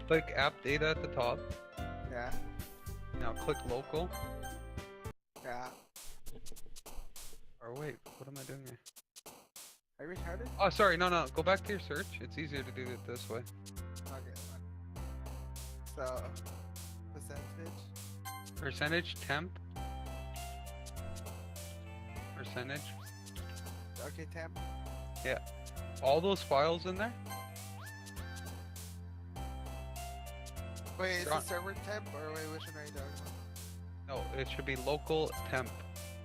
click app data at the top. Yeah. Now click local. Yeah. Or wait, what am I doing here? Are you retarded? Oh, sorry, no. Go back to your search. It's easier to do it this way. Okay. So, percentage. Percentage temp. Percentage. Okay, temp. Yeah. All those files in there. Wait, is They're the on- server temp or wait, which one are you talking about? No, it should be local temp.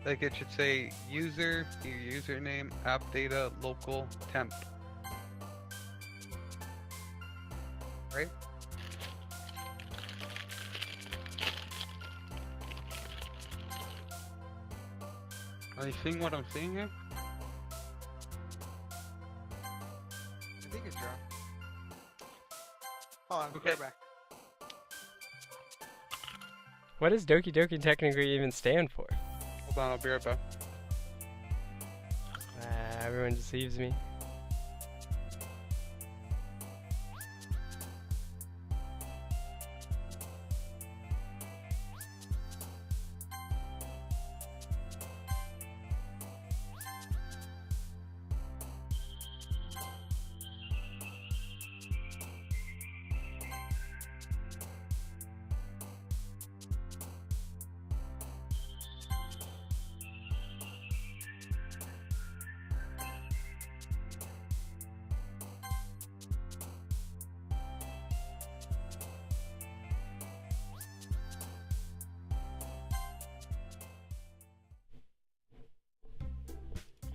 Like it should say user, your username, app data, local temp. Right? Are you seeing what I'm seeing here? I think it's drunk. Hold on, Okay. go back. What does Doki Doki technically even stand for? Hold on, I'll be right back. Everyone deceives me.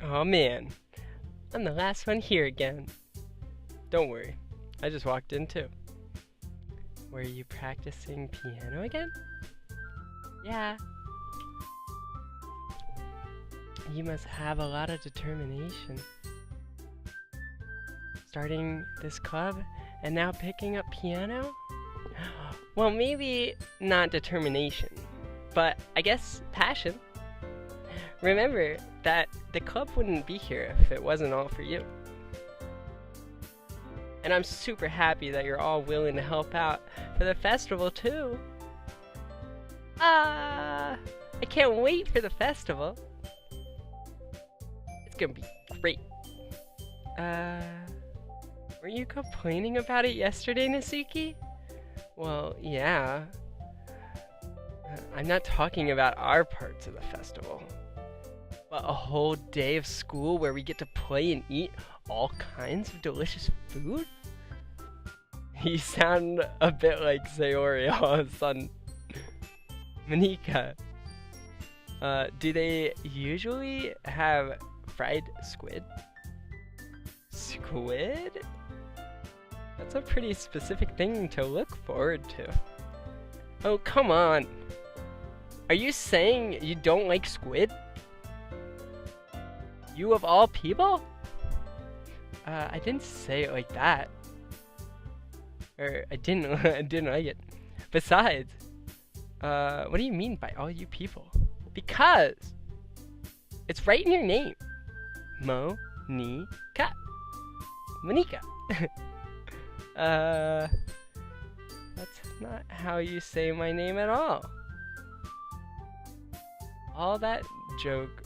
Oh man, I'm the last one here again. Don't worry, I just walked in too. Were you practicing piano again? Yeah. You must have a lot of determination. Starting this club and now picking up piano? Well, maybe not determination, but I guess passion. Remember that the club wouldn't be here if it wasn't all for you. And I'm super happy that you're all willing to help out for the festival too. I can't wait for the festival. It's gonna be great. Were you complaining about it yesterday, Nasuki? Well, yeah. I'm not talking about our parts of the festival. But a whole day of school where we get to play and eat all kinds of delicious food? You sound a bit like Sayori all of a sudden. Monika, do they usually have fried squid? Squid? That's a pretty specific thing to look forward to. Oh, come on. Are you saying you don't like squid? You of all people? I didn't say it like that. Or I didn't like it. Besides, what do you mean by all you people? Because it's right in your name. Mo-ni-ka. Monika. That's not how you say my name at all. All that joke,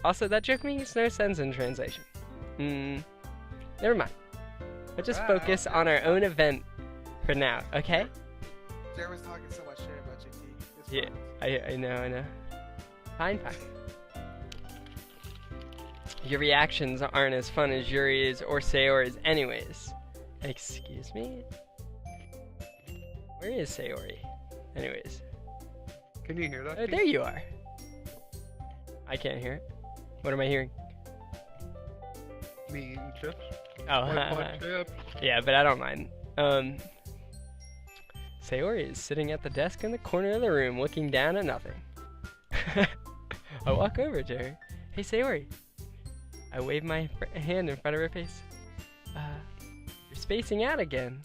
also that joke makes no sense in translation. Never mind. Let's just focus on our own event for now, okay? Jeremy's talking so much shit about JT. It's Yeah, fine. I know. Fine. Your reactions aren't as fun as Yuri's or Sayori's anyways. Excuse me? Where is Sayori? Anyways. Can you hear that? Oh, there you are. I can't hear it. What am I hearing? Me eating chips. Oh, White chip. yeah, but I don't mind. Sayori is sitting at the desk in the corner of the room looking down at nothing. I walk over to her. Hey, Sayori. I wave my hand in front of her face. You're spacing out again.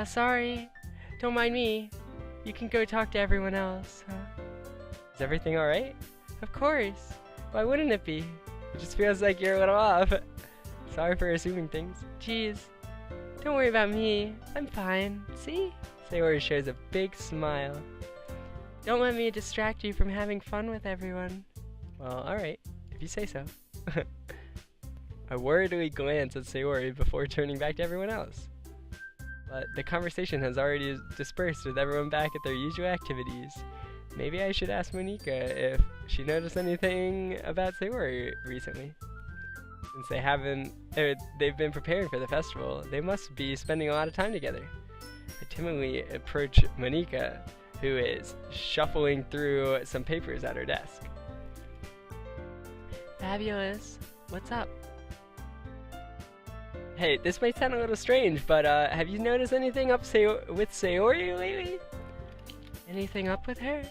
Sorry. Don't mind me. You can go talk to everyone else. Is everything alright? Of course. Why wouldn't it be? It just feels like you're a little off. Sorry for assuming things. Jeez. Don't worry about me. I'm fine. See? Sayori shows a big smile. Don't let me distract you from having fun with everyone. Well, alright, if you say so. I worriedly glance at Sayori before turning back to everyone else. But the conversation has already dispersed with everyone back at their usual activities. Maybe I should ask Monika if she noticed anything about Sayori recently. Since they've been preparing for the festival, they must be spending a lot of time together. I timidly approach Monika, who is shuffling through some papers at her desk. Fabulous, what's up? Hey, this might sound a little strange, but have you noticed anything up with Sayori lately? Anything up with her?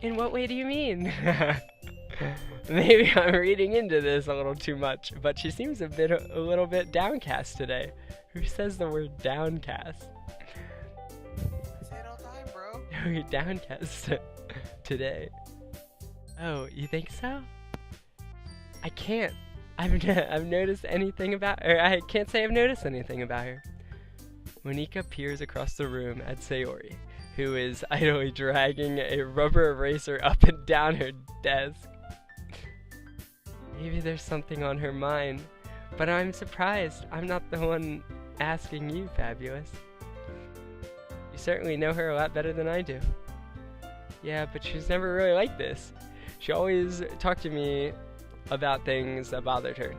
In what way do you mean? Maybe I'm reading into this a little too much, but she seems a little bit downcast today. Who says the word downcast? I say it all the time, bro. You're downcast today. Oh, you think so? I can't. I've noticed anything about her. I can't say I've noticed anything about her. Monika peers across the room at Sayori, who is idly dragging a rubber eraser up and down her desk. Maybe there's something on her mind, but I'm surprised I'm not the one asking you, Fabulous. You certainly know her a lot better than I do. Yeah, but she's never really like this. She always talked to me about things that bothered her.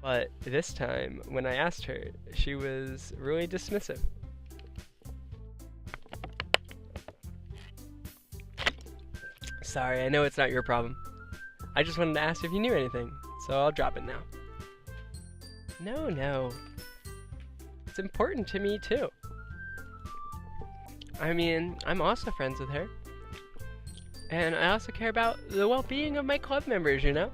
But this time, when I asked her, she was really dismissive. Sorry, I know it's not your problem. I just wanted to ask if you knew anything, so I'll drop it now. No. It's important to me too. I mean, I'm also friends with her. And I also care about the well-being of my club members, you know?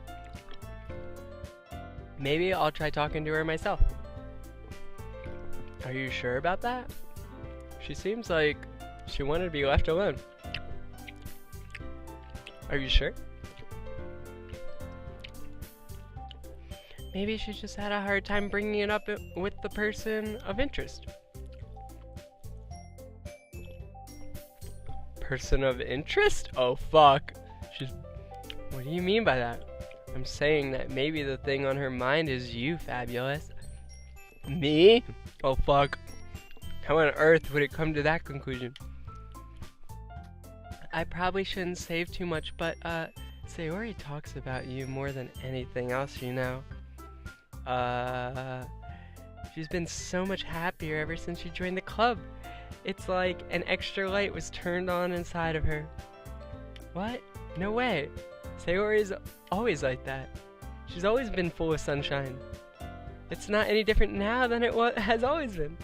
Maybe I'll try talking to her myself. Are you sure about that? She seems like she wanted to be left alone. Are you sure? Maybe she just had a hard time bringing it up with the person of interest. Person of interest? Oh fuck. What do you mean by that? I'm saying that maybe the thing on her mind is you, Fabulous. Me? Oh fuck. How on earth would it come to that conclusion? I probably shouldn't save too much, but Sayori talks about you more than anything else, you know. She's been so much happier ever since she joined the club. It's like an extra light was turned on inside of her. What? No way. Sayori's always like that. She's always been full of sunshine. It's not any different now than it has always been.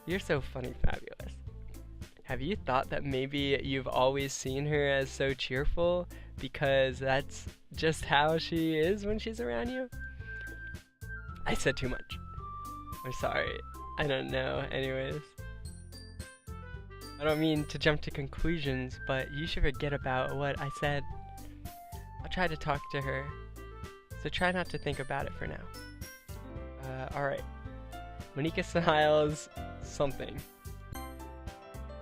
You're so funny, Fabulous. Have you thought that maybe you've always seen her as so cheerful because that's just how she is when she's around you? I said too much. I'm sorry. I don't know. Anyways. I don't mean to jump to conclusions, but you should forget about what I said. I'll try to talk to her, so try not to think about it for now. Alright. Monika smiles something.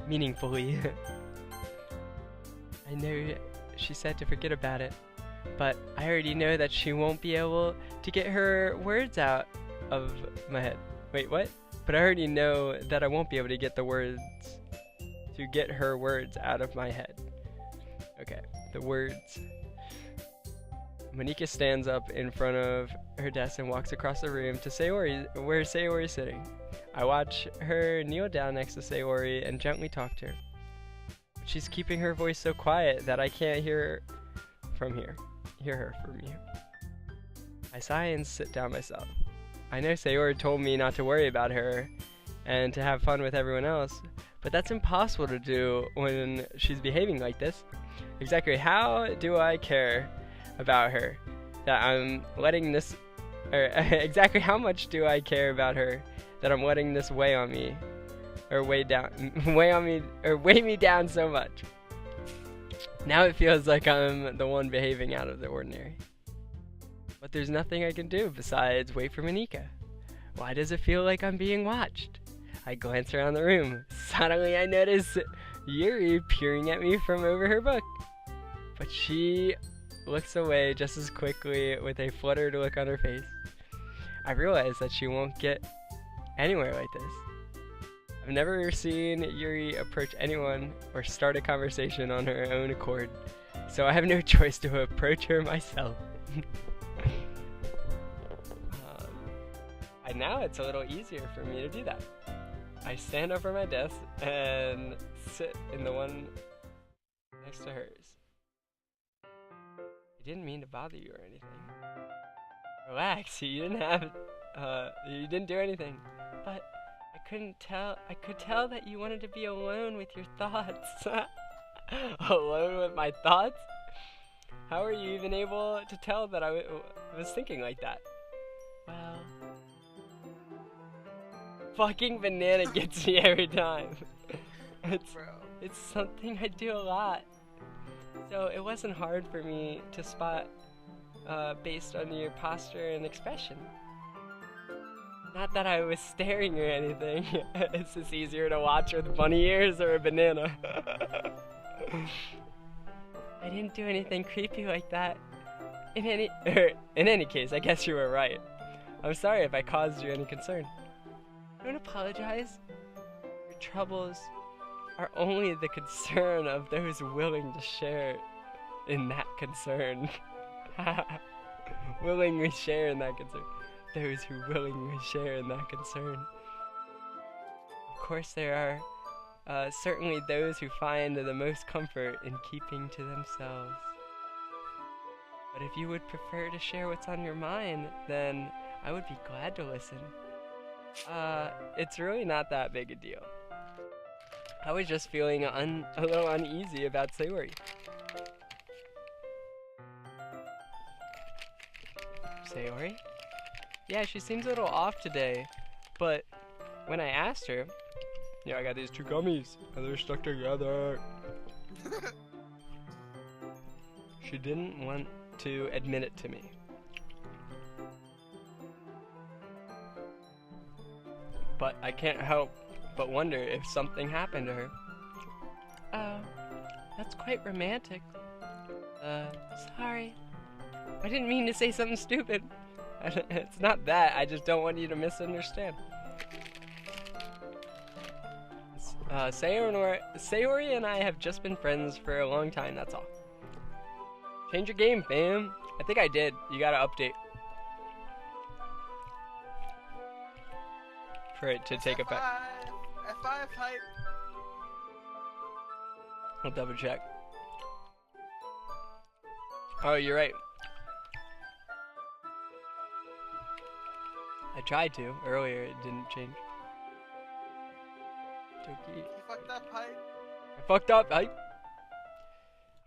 Meaningfully. I know she said to forget about it, but I already know that she won't be able to get her words out of my head. Wait, what? But I already know that I won't be able to get her words out of my head. Okay, the words. Monika stands up in front of her desk and walks across the room to Sayori, where Sayori is sitting. I watch her kneel down next to Sayori and gently talk to her. She's keeping her voice so quiet that I can't hear her from here. I sigh and sit down myself. I know Sayori told me not to worry about her and to have fun with everyone else, but that's impossible to do when she's behaving like this. Exactly how do I care about her that I'm letting this, or exactly how much do I care about her that I'm letting this weigh on me, or weigh me down so much? Now it feels like I'm the one behaving out of the ordinary. But there's nothing I can do besides wait for Monika. Why does it feel like I'm being watched? I glance around the room. Suddenly I notice Yuri peering at me from over her book. But she looks away just as quickly with a fluttered look on her face. I realize that she won't get anywhere like this. I've never seen Yuri approach anyone or start a conversation on her own accord, so I have no choice to approach her myself. And now it's a little easier for me to do that. I stand over my desk and sit in the one next to hers. I didn't mean to bother you or anything. Relax, you didn't do anything. But I could tell that you wanted to be alone with your thoughts. Alone with my thoughts? How are you even able to tell that I was thinking like that? Well, fucking banana gets me every time. It's something I do a lot. So it wasn't hard for me to spot based on your posture and expression. Not that I was staring or anything. It's just easier to watch with bunny ears or a banana. I didn't do anything creepy like that. In any case, I guess you were right. I'm sorry if I caused you any concern. Don't apologize. Your troubles are only the concern of those willing to share in that concern. Willingly share in that concern. Those who willingly share in that concern. Of course, there are certainly those who find the most comfort in keeping to themselves. But if you would prefer to share what's on your mind, then I would be glad to listen. It's really not that big a deal. I was just feeling a little uneasy about Sayori. Sayori? Yeah, she seems a little off today, but when I asked her, yeah, I got these 2 gummies, and they're stuck together. She didn't want to admit it to me. But I can't help but wonder if something happened to her. Oh, that's quite romantic. Sorry. I didn't mean to say something stupid. It's not that, I just don't want you to misunderstand. Sayori and I have just been friends for a long time, that's all. Change your game, fam. I think I did. You gotta update. For it to take effect. F5 hype. I'll double check. Oh, you're right. I tried to earlier, it didn't change. Doki. You fucked up hype. I fucked up, I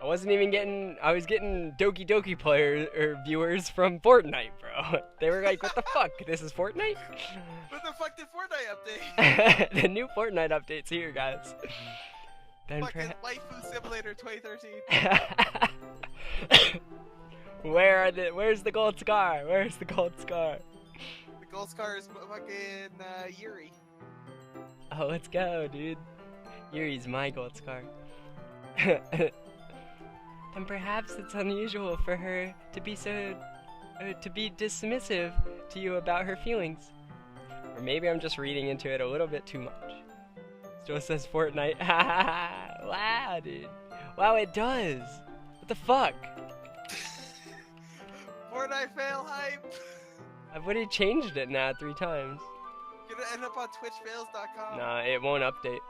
wasn't even getting, I was getting Doki Doki players, or viewers from Fortnite, bro. They were like, what the fuck, this is Fortnite? What the fuck did Fortnite update? The new Fortnite update's here, guys. Then fucking Waifu Simulator 2013. Where's the gold scar? Where's the gold scar? The gold scar is fucking Yuri. Oh, let's go, dude. Yuri's my gold scar. And perhaps it's unusual for her to be to be dismissive to you about her feelings. Or maybe I'm just reading into it a little bit too much. Still says Fortnite. Wow, dude. Wow, it does. What the fuck? Fortnite fail hype. I've already changed it now 3 times. Gonna end up on twitchfails.com. Nah, it won't update.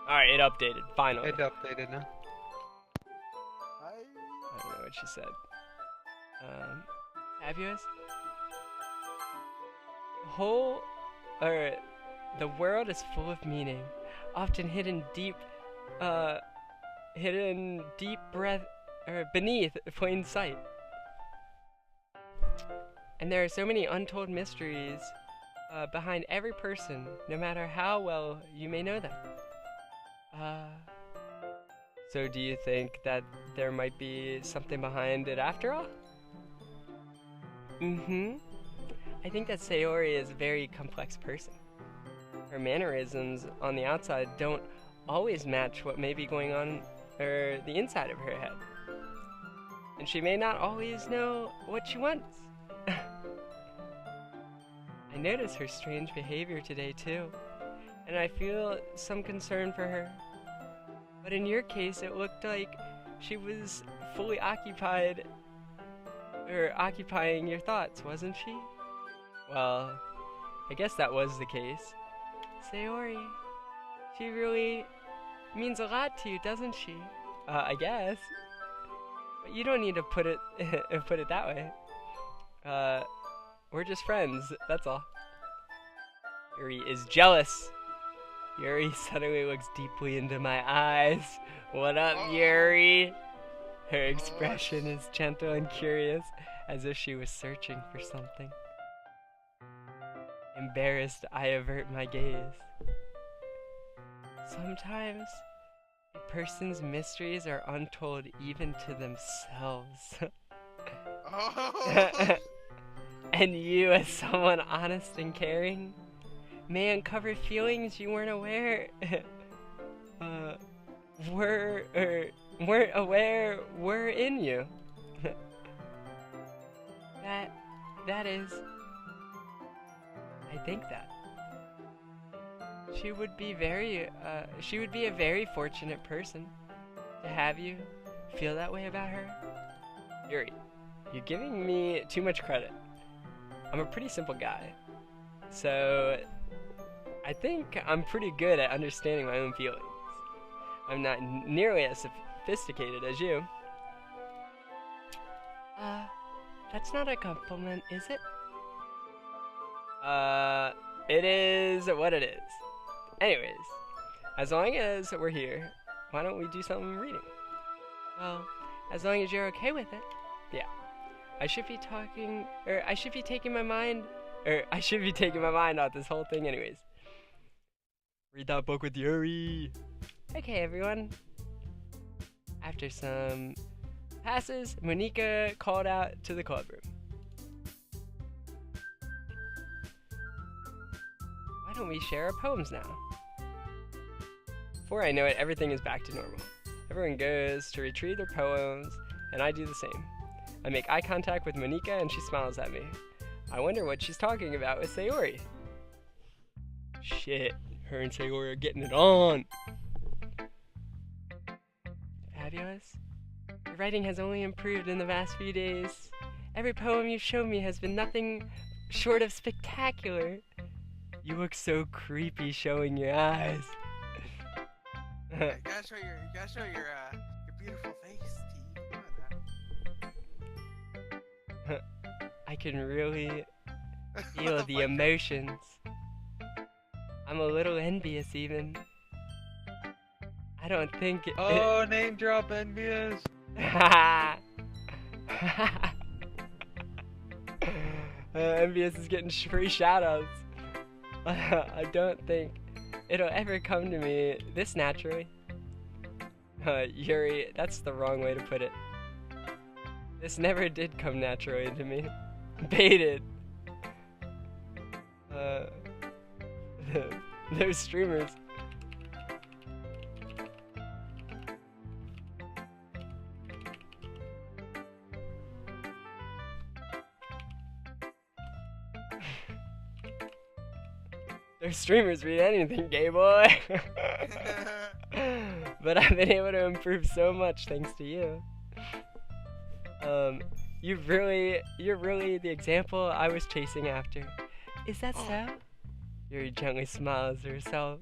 Alright, it updated, finally. It updated now. I don't know what she said. Fabulous? The world is full of meaning, often hidden deep breath, or beneath plain sight. And there are so many untold mysteries behind every person, no matter how well you may know them. So do you think that there might be something behind it after all? Mm-hmm. I think that Sayori is a very complex person. Her mannerisms on the outside don't always match what may be going on the inside of her head. And she may not always know what she wants. I notice her strange behavior today too, and I feel some concern for her. But in your case, it looked like she was fully occupied, or occupying your thoughts, wasn't she? Well, I guess that was the case. Sayori, she really means a lot to you, doesn't she? I guess. But you don't need to put it that way. We're just friends, that's all. Yuri is jealous. Yuri suddenly looks deeply into my eyes. What up, Yuri? Her expression is gentle and curious, as if she was searching for something. Embarrassed, I avert my gaze. Sometimes, a person's mysteries are untold even to themselves. And you, as someone honest and caring, may uncover feelings you weren't aware weren't aware were in you. That is, I think that she would be a very fortunate person to have you feel that way about her. Yuri, you're giving me too much credit. I'm a pretty simple guy, so I think I'm pretty good at understanding my own feelings. I'm not nearly as sophisticated as you. That's not a compliment, is it? It is what it is. Anyways, as long as we're here, why don't we do some reading? Well, as long as you're okay with it. Yeah. I should be taking my mind off this whole thing anyways. Read that book with Yuri. Okay, everyone. After some passes, Monika called out to the clubroom. Why don't we share our poems now? Before I know it, everything is back to normal. Everyone goes to retrieve their poems, and I do the same. I make eye contact with Monika, and she smiles at me. I wonder what she's talking about with Sayori. Shit, her and Sayori are getting it on. Fabulous. Your writing has only improved in the past few days. Every poem you've shown me has been nothing short of spectacular. You look so creepy showing your eyes. You gotta show your beautiful face, T. Come on now. I can really feel the emotions. I'm a little envious even. I don't think name drop envious. Envious is getting free shoutouts. I don't think it'll ever come to me this naturally. Yuri, that's the wrong way to put it. This never did come naturally to me. Baited. Those streamers. Those streamers read anything, gay boy. But I've been able to improve so much thanks to you. You're really the example I was chasing after. Is that so? Yuri gently smiles to herself.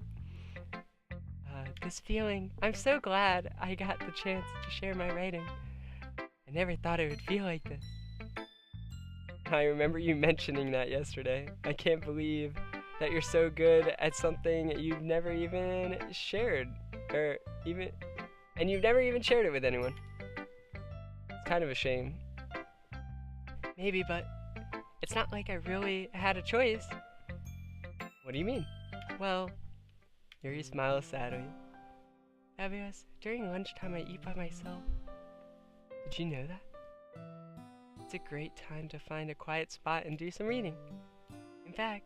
This feeling, I'm so glad I got the chance to share my writing. I never thought it would feel like this. I remember you mentioning that yesterday. I can't believe that you're so good at something you've never even shared, and you've never even shared it with anyone. It's kind of a shame. Maybe, but it's not like I really had a choice. What do you mean? Well, Yuri smiles sadly. Fabuyalos, during lunchtime I eat by myself. Did you know that? It's a great time to find a quiet spot and do some reading. In fact,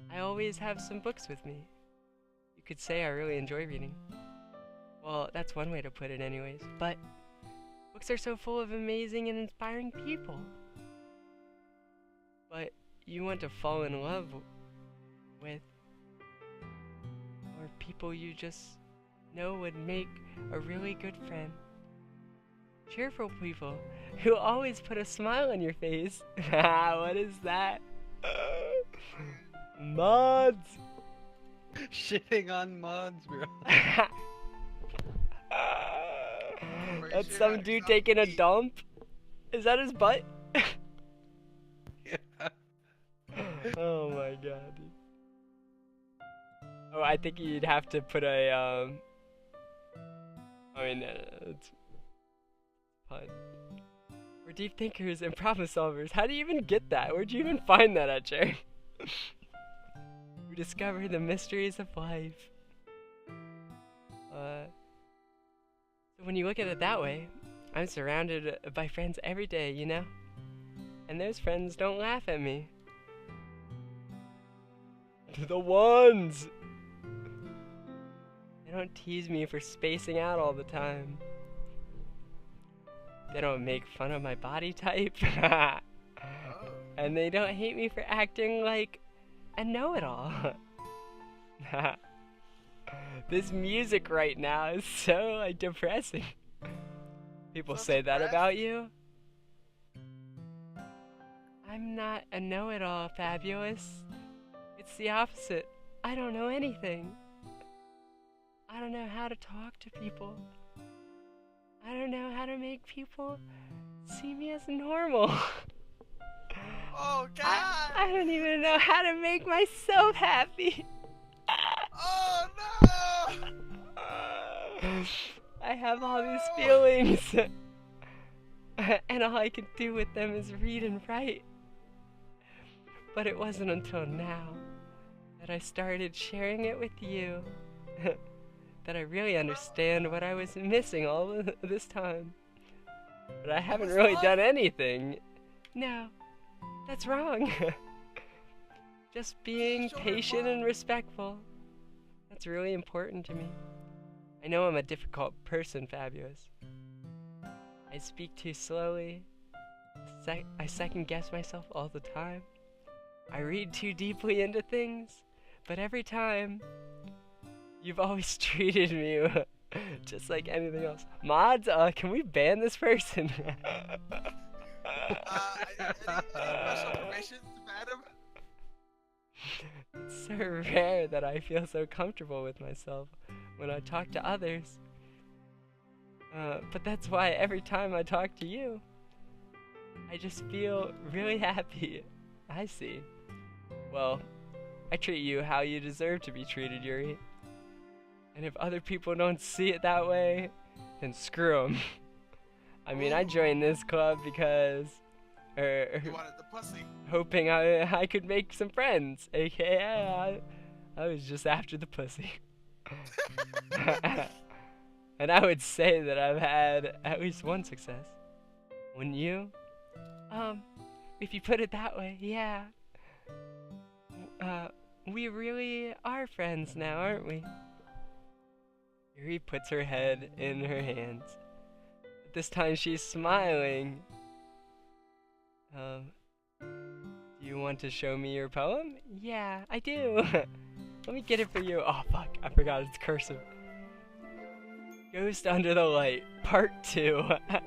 I always have some books with me. You could say I really enjoy reading. Well, that's one way to put it anyways, but books are so full of amazing and inspiring people. But you want to fall in love with, or people you just know would make a really good friend. Cheerful people who always put a smile on your face. What is that? Mods! Shitting on mods, bro. That's some dude taking a dump? Is that his butt? Yeah. Oh my god. Oh, I think you'd have to put a, it's fun. We're deep thinkers and problem solvers. How do you even get that? Where'd you even find that at, Jerry? We discover the mysteries of life. So when you look at it that way, I'm surrounded by friends every day, you know? And those friends don't laugh at me. The ones! They don't tease me for spacing out all the time. They don't make fun of my body type. And they don't hate me for acting like a know-it-all. This music right now is so depressing. People say that about you? I'm not a know-it-all, Fabuyalos. It's the opposite. I don't know anything. I don't know how to talk to people. I don't know how to make people see me as normal. Oh God! I don't even know how to make myself happy. Oh no! I have all these feelings. And all I can do with them is read and write. But it wasn't until now that I started sharing it with you that I really understand what I was missing all this time. But I haven't really done anything. No, that's wrong. Just being patient and respectful. That's really important to me. I know I'm a difficult person, Fabuyalos. I speak too slowly. I second guess myself all the time. I read too deeply into things. But every time, you've always treated me just like anything else. Mods, can we ban this person? Any special permissions, madam? It's so rare that I feel so comfortable with myself when I talk to others. But that's why every time I talk to you, I just feel really happy. I see. Well, I treat you how you deserve to be treated, Yuri. And if other people don't see it that way, then screw them. I mean, I joined this club because... You wanted the pussy. hoping I could make some friends. AKA, I was just after the pussy. And I would say that I've had at least one success. Wouldn't you? If you put it that way, yeah. We really are friends now, aren't we? Yuri puts her head in her hands. But this time she's smiling. Do you want to show me your poem? Yeah, I do. Let me get it for you. Oh, fuck. I forgot it's cursive. Ghost Under the Light, Part 2. The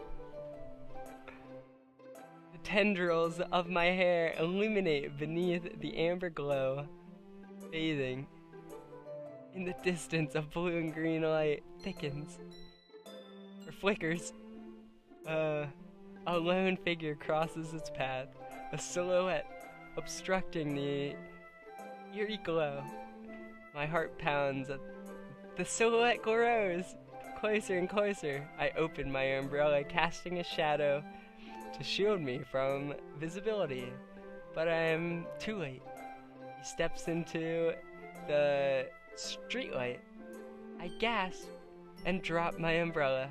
tendrils of my hair illuminate beneath the amber glow. Bathing. In the distance, a blue and green light thickens. Or flickers. A lone figure crosses its path. A silhouette obstructing the eerie glow. My heart pounds. The silhouette grows. Closer and closer. I open my umbrella, casting a shadow to shield me from visibility. But I am too late. He steps into the streetlight. I gasp and drop my umbrella.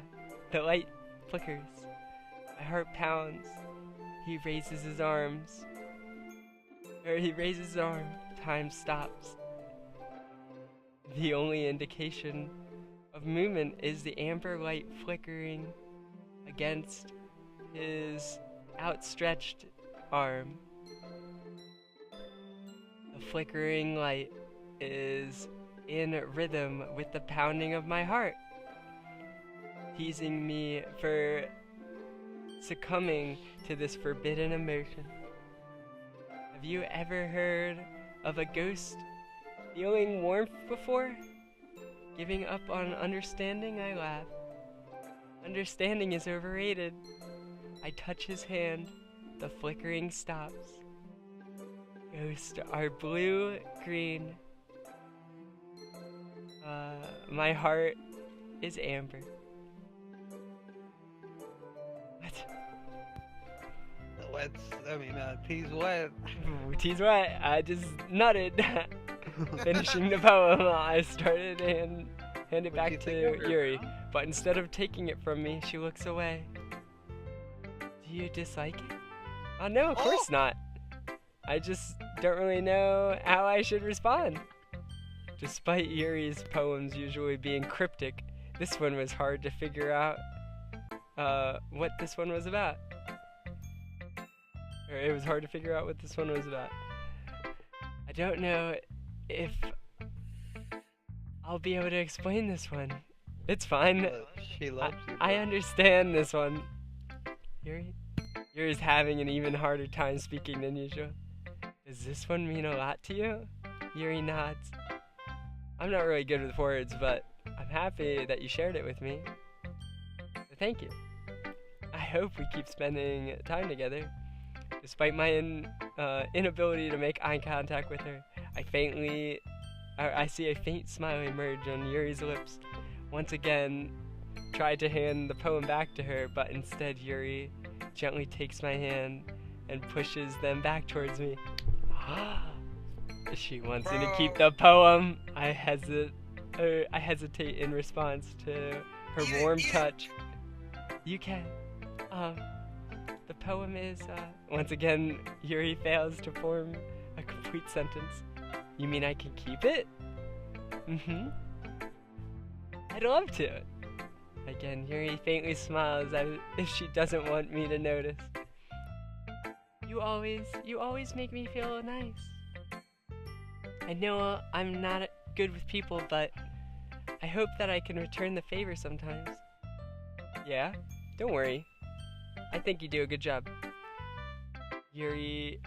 The light flickers. My heart pounds. He raises his arms. He raises his arm. Time stops. The only indication of movement is the amber light flickering against his outstretched arm. The flickering light is in rhythm with the pounding of my heart, teasing me for succumbing to this forbidden emotion. Have you ever heard of a ghost feeling warmth before? Giving up on understanding, I laugh. Understanding is overrated. I touch his hand. The flickering stops. Ghosts are blue, green. My heart is amber. What? Tea's wet. Tea's wet. I just nutted. Finishing the poem, I started and hand it back to Yuri. But instead of taking it from me, she looks away. Do you dislike it? Oh no, of course not. I just don't really know how I should respond. Despite Yuri's poems usually being cryptic, this one was hard to figure out what this one was about. Or it was hard to figure out what this one was about. I don't know if I'll be able to explain this one. It's fine. She loves you. I understand this one. Yuri's having an even harder time speaking than usual. Does this one mean a lot to you? Yuri nods. I'm not really good with words, but I'm happy that you shared it with me. So thank you. I hope we keep spending time together. Despite my inability to make eye contact with her, I see a faint smile emerge on Yuri's lips. Once again, tried to hand the poem back to her, but instead Yuri gently takes my hand and pushes them back towards me. She wants me to keep the poem. I hesitate in response to her warm touch. You can. The poem is, once again, Yuri fails to form a complete sentence. You mean I can keep it? Mm-hmm. I'd love to. Again, Yuri faintly smiles as if she doesn't want me to notice. You always make me feel nice. I know I'm not good with people, but I hope that I can return the favor sometimes. Yeah? Don't worry. I think you do a good job. Yuri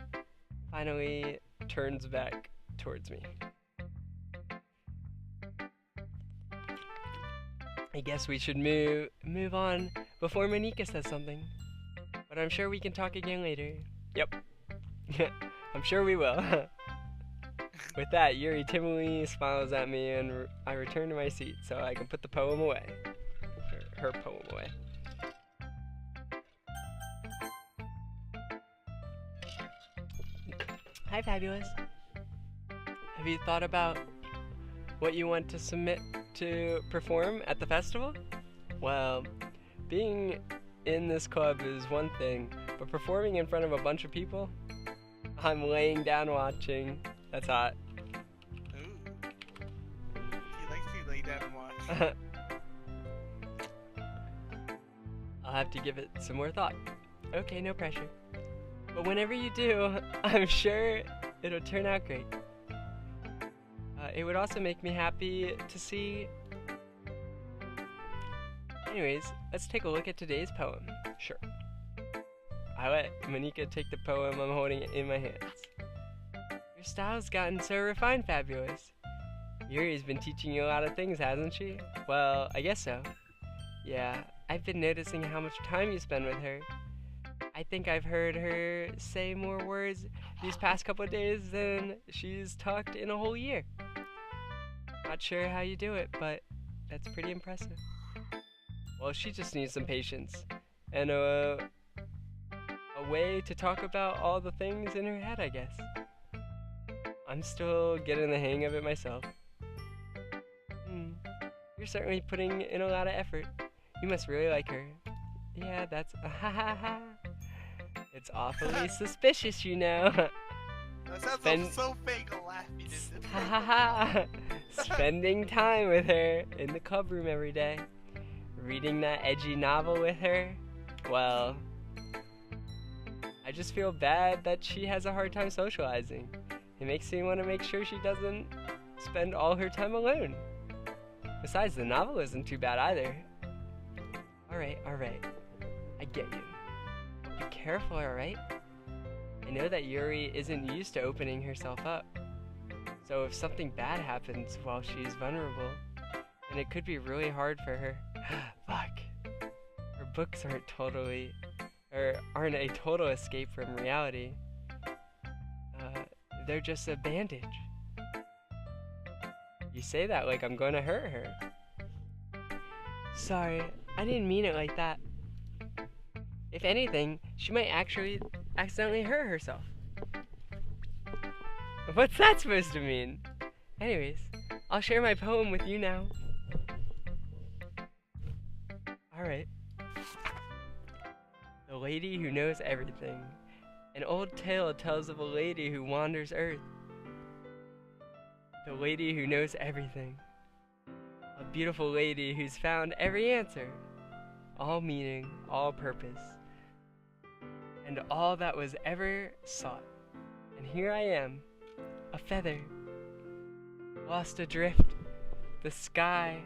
finally turns back towards me. I guess we should move on before Monika says something. But I'm sure we can talk again later. Yep. I'm sure we will. With that, Yuri timidly smiles at me and I return to my seat so I can put the poem away. Her poem away. Hi, Fabulous. Have you thought about what you want to submit to perform at the festival? Well, being in this club is one thing, but performing in front of a bunch of people? I'm laying down watching. That's hot. Ooh. He likes to lay down and watch. I'll have to give it some more thought. Okay, no pressure. But whenever you do, I'm sure it'll turn out great. It would also make me happy to see... Anyways, let's take a look at today's poem. Sure. I let Monika take the poem I'm holding in my hands. Your style's gotten so refined, Fabulous. Yuri's been teaching you a lot of things, hasn't she? Well, I guess so. Yeah, I've been noticing how much time you spend with her. I think I've heard her say more words these past couple of days than she's talked in a whole year. Not sure how you do it, but that's pretty impressive. Well, she just needs some patience and a way to talk about all the things in her head, I guess. I'm still getting the hang of it myself. Your You're certainly putting in a lot of effort. You must really like her. Yeah, that's ha ha ha. It's awfully suspicious, you know. That sounds Spend- so fake a laugh you just did. Ha ha ha. Spending time with her in the club room every day. Reading that edgy novel with her. Well, I just feel bad that she has a hard time socializing. It makes me want to make sure she doesn't spend all her time alone. Besides, the novel isn't too bad either. Alright. I get you. Be careful, alright? I know that Yuri isn't used to opening herself up. So if something bad happens while she's vulnerable, then it could be really hard for her. Fuck. Her books aren't a total escape from reality. They're just a bandage. You say that like I'm gonna hurt her. Sorry, I didn't mean it like that. If anything, she might actually accidentally hurt herself. What's that supposed to mean? Anyways, I'll share my poem with you now. Alright. The Lady Who Knows Everything. An old tale tells of a lady who wanders Earth. The lady who knows everything. A beautiful lady who's found every answer. All meaning, all purpose. And all that was ever sought. And here I am, a feather, lost adrift the sky.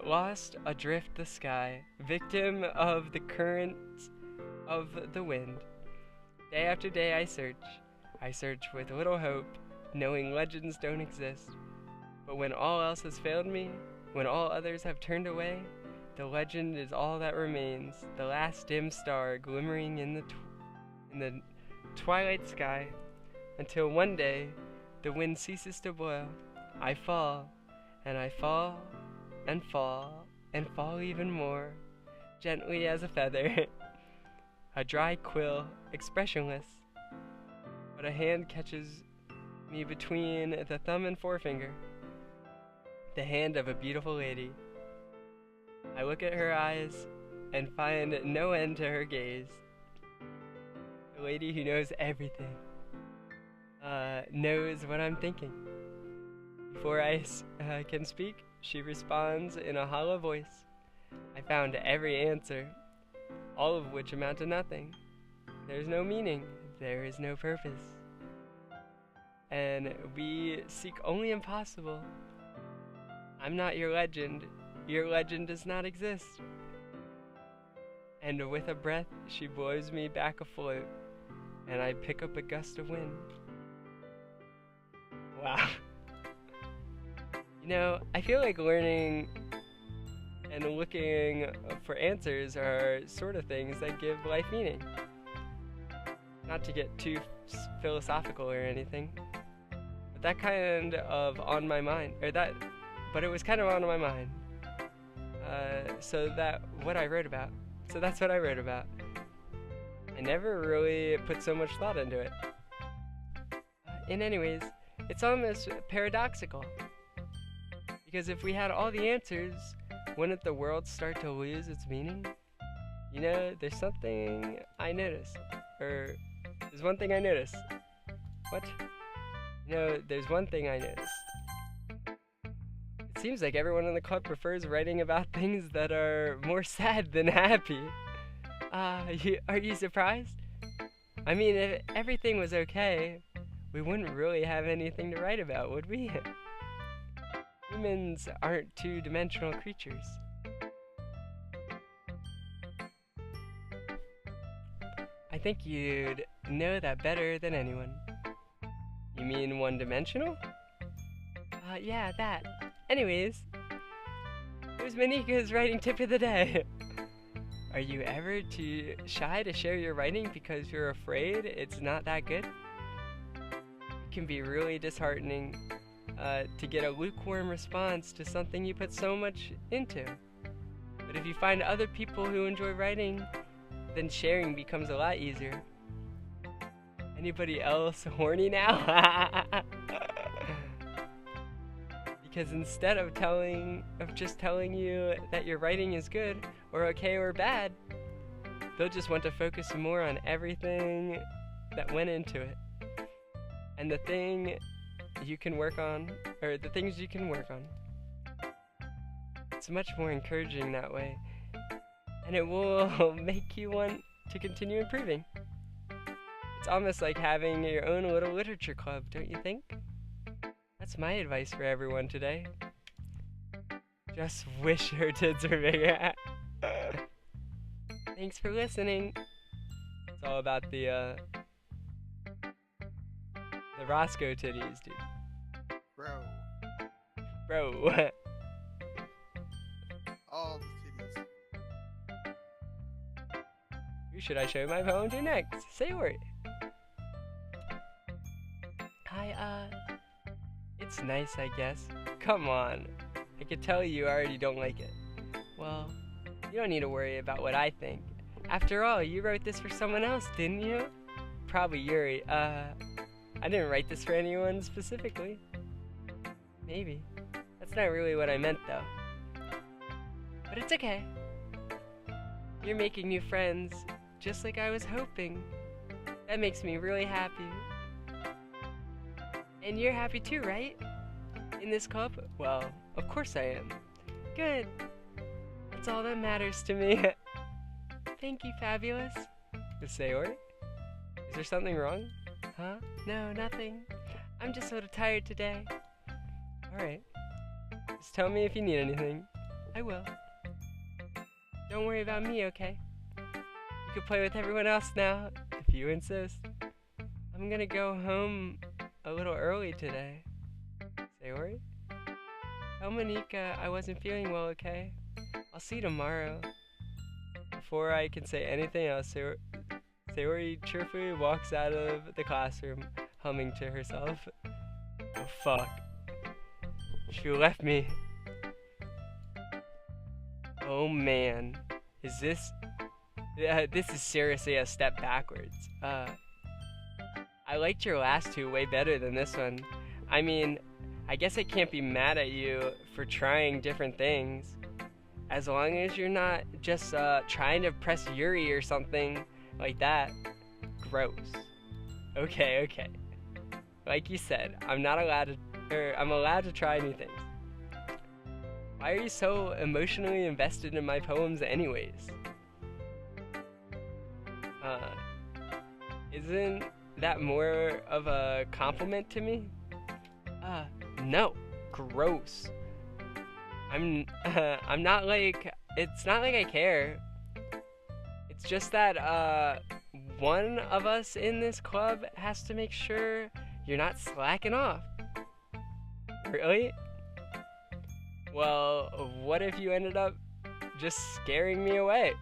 Lost adrift the sky, victim of the currents of the wind. Day after day I search with little hope, knowing legends don't exist. But when all else has failed me, when all others have turned away, the legend is all that remains, the last dim star glimmering in the twilight sky, until one day the wind ceases to blow. I fall, and I fall, and fall, and fall even more, gently as a feather. A dry quill, expressionless, but a hand catches me between the thumb and forefinger. The hand of a beautiful lady. I look at her eyes and find no end to her gaze. The lady who knows everything. Knows what I'm thinking. Before I can speak, she responds in a hollow voice. I found every answer, all of which amount to nothing. There's no meaning, there is no purpose. And we seek only impossible. I'm not your legend does not exist. And with a breath, she blows me back afloat, and I pick up a gust of wind. Wow. You know, I feel like learning and looking for answers are sort of things that give life meaning. Not to get too philosophical or anything, but that kind of on my mind, but it was kind of on my mind. So that's what I wrote about. I never really put so much thought into it. In anyways, it's almost paradoxical. Because if we had all the answers, wouldn't the world start to lose its meaning? You know, there's something I noticed. There's one thing I noticed. What? No, there's one thing I noticed. It seems like everyone in the club prefers writing about things that are more sad than happy. Are you surprised? I mean, if everything was okay, we wouldn't really have anything to write about, would we? Humans aren't two-dimensional creatures. I think you'd know that better than anyone. You mean one-dimensional? Yeah, that. Anyways, here's Manika's writing tip of the day. Are you ever too shy to share your writing because you're afraid it's not that good? It can be really disheartening to get a lukewarm response to something you put so much into. But if you find other people who enjoy writing, then sharing becomes a lot easier. Anybody else horny now? because instead of just telling you that your writing is good or okay or bad, they'll just want to focus more on everything that went into it. And the thing you can work on, or the things you can work on. It's much more encouraging that way, and it will make you want to continue improving. It's almost like having your own little literature club, don't you think? That's my advice for everyone today. Just wish your tits were bigger. Thanks for listening. It's all about the Roscoe titties, dude. Bro. All the titties. Who should I show my poem to next? Say a word. It's nice, I guess. Come on. I could tell you already don't like it. Well, you don't need to worry about what I think. After all, you wrote this for someone else, didn't you? Probably Yuri. I didn't write this for anyone specifically. Maybe. That's not really what I meant, though. But it's okay. You're making new friends, just like I was hoping. That makes me really happy. And you're happy too, right? In this club? Well, of course I am. Good. That's all that matters to me. Thank you, Fabulous. Miss Sayori? Is there something wrong? Huh? No, nothing. I'm just a little tired today. Alright. Just tell me if you need anything. I will. Don't worry about me, okay? You can play with everyone else now, if you insist. I'm gonna go home a little early today. Sayori? Tell Monika I wasn't feeling well, okay? I'll see you tomorrow. Before I can say anything else, Sayori cheerfully walks out of the classroom, humming to herself. Oh fuck. She left me. Oh man. Is this... this is seriously a step backwards. I liked your last two way better than this one. I mean, I guess I can't be mad at you for trying different things. As long as you're not just trying to impress Yuri or something like that. Gross. Okay. Like you said, I'm allowed to try new things. Why are you so emotionally invested in my poems anyways? Isn't that more of a compliment to me? No. Gross. I'm not like, it's not like I care. It's just that, one of us in this club has to make sure you're not slacking off. Really? Well, what if you ended up just scaring me away?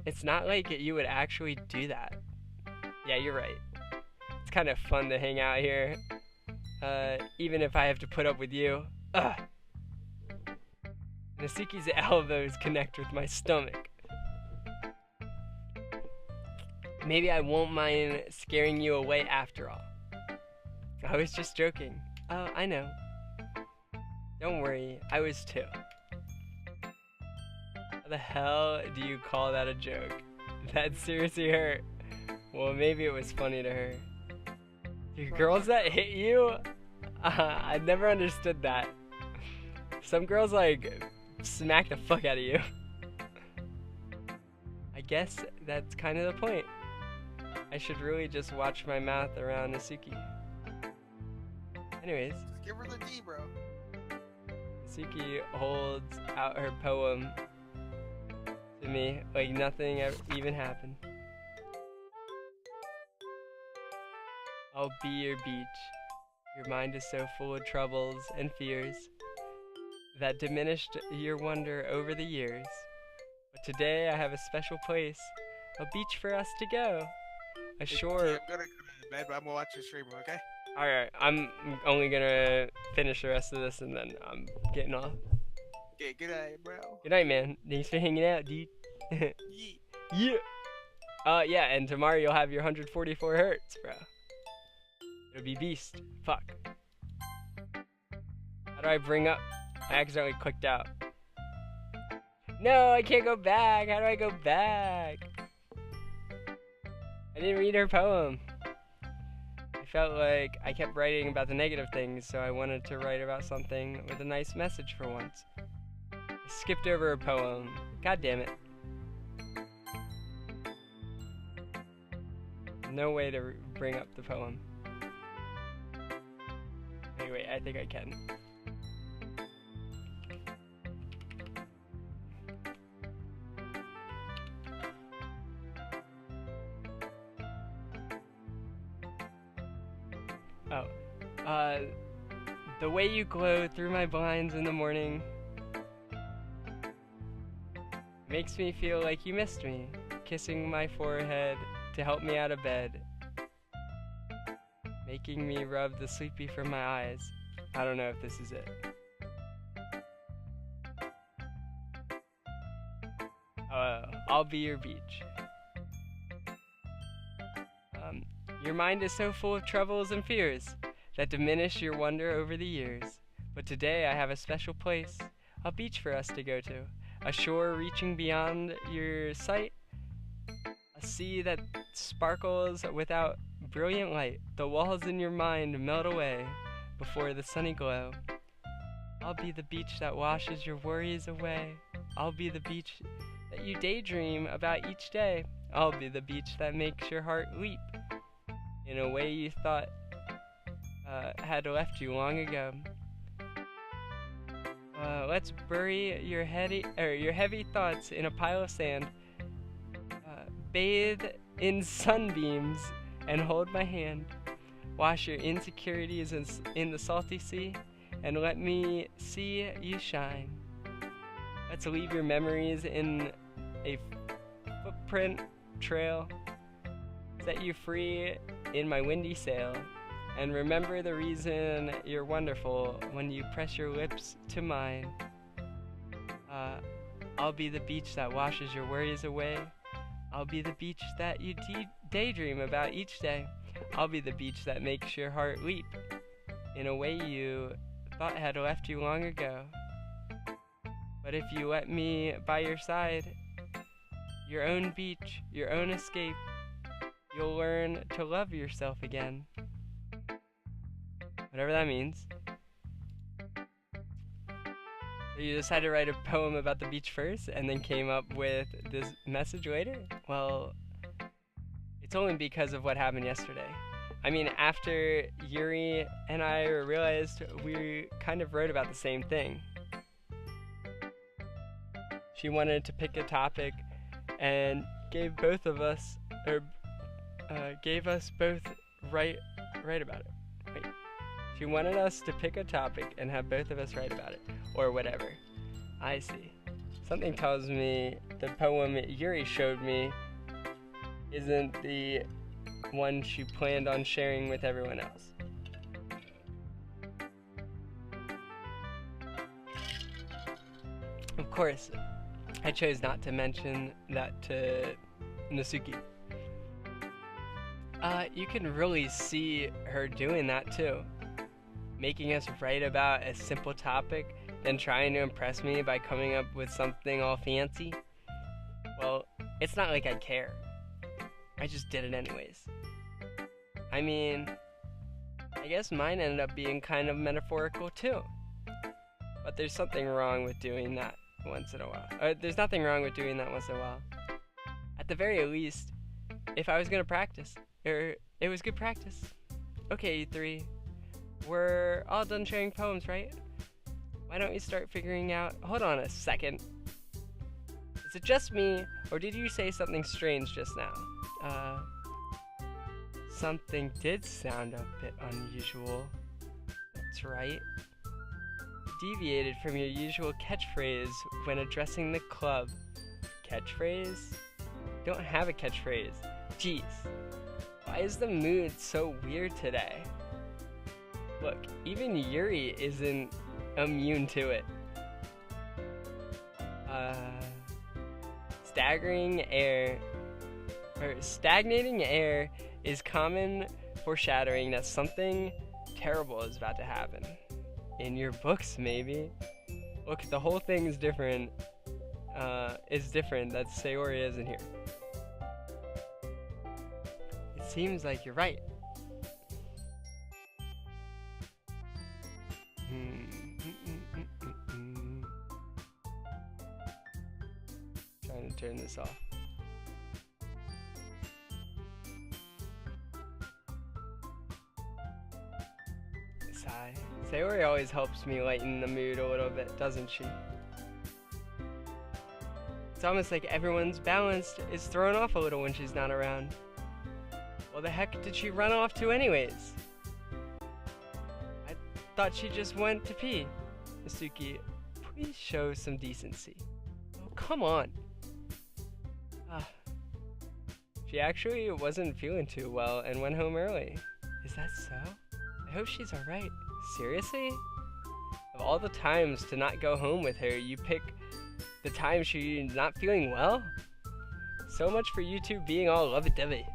It's not like you would actually do that. Yeah, you're right. It's kind of fun to hang out here. Even if I have to put up with you. Ugh. Nasuki's elbows connect with my stomach. Maybe I won't mind scaring you away after all. I was just joking. Oh, I know. Don't worry, I was too. How the hell do you call that a joke? That seriously hurt. Well, maybe it was funny to her. The girls that hit you? I never understood that. Some girls, like, smack the fuck out of you. I guess that's kind of the point. I should really just watch my mouth around Nasuki. Anyways. Just give her the D, bro. Nasuki holds out her poem to me like nothing even happened. I'll be your beach. Your mind is so full of troubles and fears that diminished your wonder over the years. But today I have a special place, a beach for us to go. A shore. I'm gonna go to bed, but I'm gonna watch your stream, okay? Alright, I'm only gonna finish the rest of this and then I'm getting off. Okay, good night, bro. Good night, man. Thanks for hanging out, dude. Yeet. Yeah. Yeah, and tomorrow you'll have your 144 hertz, bro. It'll be beast. Fuck. How do I bring up? I accidentally clicked out. No, I can't go back. How do I go back? I didn't read her poem. I felt like I kept writing about the negative things, so I wanted to write about something with a nice message for once. I skipped over her poem. God damn it. No way to bring up the poem. Anyway, I think I can. The way you glow through my blinds in the morning makes me feel like you missed me, kissing my forehead to help me out of bed, making me rub the sleepy from my eyes. I don't know if this is it. I'll be your beach. Your mind is so full of troubles and fears that diminish your wonder over the years. But today I have a special place, a beach for us to go to, a shore reaching beyond your sight, a sea that sparkles without brilliant light. The walls in your mind melt away before the sunny glow. I'll be the beach that washes your worries away. I'll be the beach that you daydream about each day. I'll be the beach that makes your heart leap in a way you thought had left you long ago. Let's bury your heavy thoughts in a pile of sand. Bathe in sunbeams and hold my hand. Wash your insecurities in the salty sea and let me see you shine. Let's leave your memories in a footprint trail. Set you free in my windy sail. And remember the reason you're wonderful when you press your lips to mine. I'll be the beach that washes your worries away. I'll be the beach that you daydream about each day. I'll be the beach that makes your heart leap in a way you thought had left you long ago. But if you let me by your side, your own beach, your own escape, you'll learn to love yourself again. Whatever that means. So you decided to write a poem about the beach first and then came up with this message later? Well, it's only because of what happened yesterday. I mean, after Yuri and I realized we kind of wrote about the same thing. She wanted to pick a topic and gave both of us, gave us both write about it. Wait. She wanted us to pick a topic and have both of us write about it, or whatever. I see. Something tells me the poem Yuri showed me isn't the one she planned on sharing with everyone else. Of course, I chose not to mention that to Nasuki. You can really see her doing that too. Making us write about a simple topic, then trying to impress me by coming up with something all fancy. Well, it's not like I care. I just did it anyways. I mean, I guess mine ended up being kind of metaphorical too. But there's something wrong with doing that once in a while. There's nothing wrong with doing that once in a while. At the very least, if I was gonna practice, it was good practice. Okay, you three. We're all done sharing poems, right? Why don't you start figuring out... Hold on a second. Is it just me, or did you say something strange just now? Something did sound a bit unusual. That's right. Deviated from your usual catchphrase when addressing the club. Catchphrase? Don't have a catchphrase. Jeez. Why is the mood so weird today? Look, even Yuri isn't immune to it. Stagnating air is common foreshadowing that something terrible is about to happen. In your books, maybe. Look, the whole thing is different. Is different that Sayori isn't here. It seems like you're right. Trying to turn this off. Sigh. Sayori always helps me lighten the mood a little bit, doesn't she? It's almost like everyone's balance is thrown off a little when she's not around. Well, the heck did she run off to anyways? I thought she just went to pee. Masuki, please show some decency. Oh, come on. She actually wasn't feeling too well and went home early. Is that so? I hope she's alright. Seriously? Of all the times to not go home with her, you pick the time she's not feeling well? So much for you two being all lovey-dovey.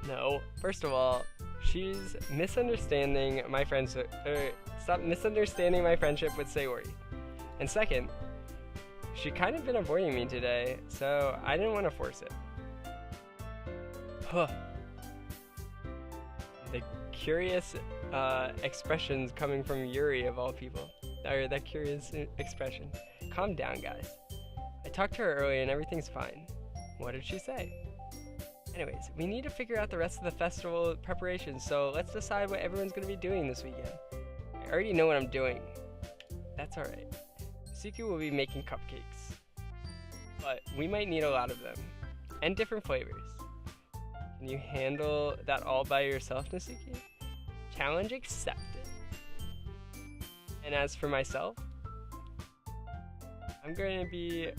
No, first of all, she's misunderstanding my friendship. Stop misunderstanding my friendship with Sayori. And second, she kind of been avoiding me today, so I didn't want to force it. Huh. The curious expressions coming from Yuri of all people. Or that curious expression. Calm down, guys. I talked to her earlier and everything's fine. What did she say? Anyways, we need to figure out the rest of the festival preparations, so let's decide what everyone's going to be doing this weekend. I already know what I'm doing. That's alright. Suki will be making cupcakes. But we might need a lot of them. And different flavors. Can you handle that all by yourself, Nasuki? Challenge accepted. And as for myself, I'm going to be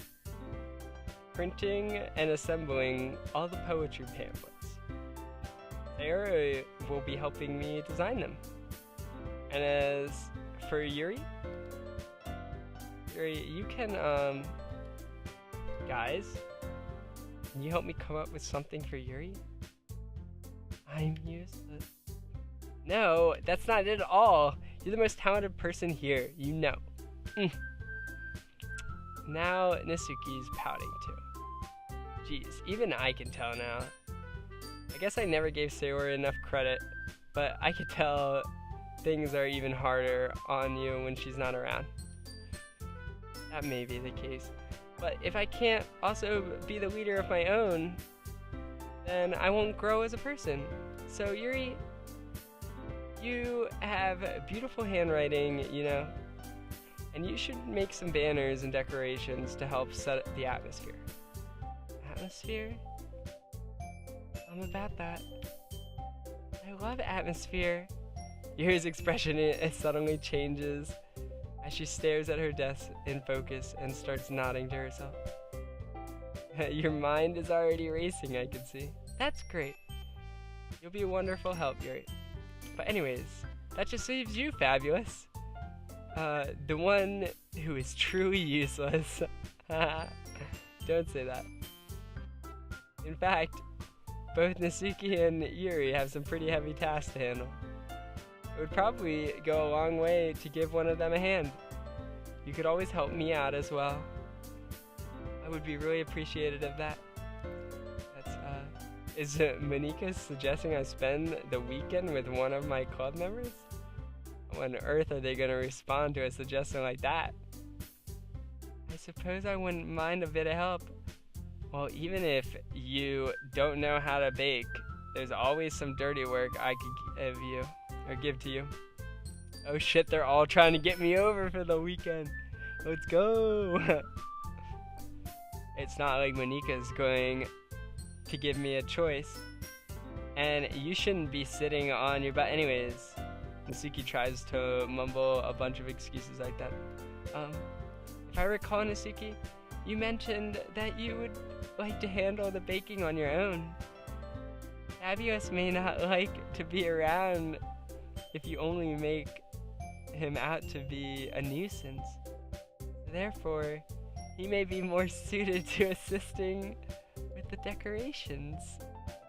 printing and assembling all the poetry pamphlets. Sarah will be helping me design them. And as for Yuri, you can, guys, can you help me come up with something for Yuri? I'm useless. No, that's not it at all. You're the most talented person here, you know. Now Nasuki's pouting too. Jeez, even I can tell now. I guess I never gave Sayori enough credit, but I could tell things are even harder on you when she's not around. That may be the case. But if I can't also be the leader of my own, then I won't grow as a person. So Yuri, you have beautiful handwriting, you know, and you should make some banners and decorations to help set the atmosphere. Atmosphere? I'm about that. I love atmosphere. Yuri's expression it suddenly changes as she stares at her desk in focus and starts nodding to herself. Your mind is already racing, I can see. That's great. You'll be a wonderful help, Yuri. But anyways, that just leaves you, Fabulous. The one who is truly useless. Don't say that. In fact, both Nasuki and Yuri have some pretty heavy tasks to handle. It would probably go a long way to give one of them a hand. You could always help me out as well. I would be really appreciative of that. Is Monika suggesting I spend the weekend with one of my club members? How on earth are they going to respond to a suggestion like that? I suppose I wouldn't mind a bit of help. Well, even if you don't know how to bake, there's always some dirty work I could give to you. Oh shit, they're all trying to get me over for the weekend. Let's go! It's not like Monika's going to give me a choice. And you shouldn't be sitting on your butt anyways. Nasuki tries to mumble a bunch of excuses like that. If I recall, Nasuki, you mentioned that you would like to handle the baking on your own. Fabulous may not like to be around if you only make him out to be a nuisance. Therefore, he may be more suited to assisting with the decorations.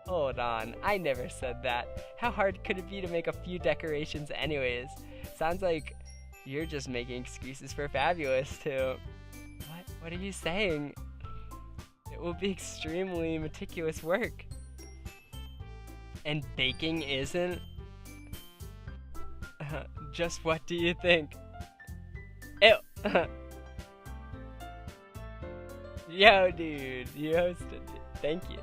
Hold on, I never said that. How hard could it be to make a few decorations anyways? Sounds like you're just making excuses for Fabulous to... What are you saying? It will be extremely meticulous work. And baking isn't? Just what do you think? Ew! Yo, dude, you hosted. Thank you.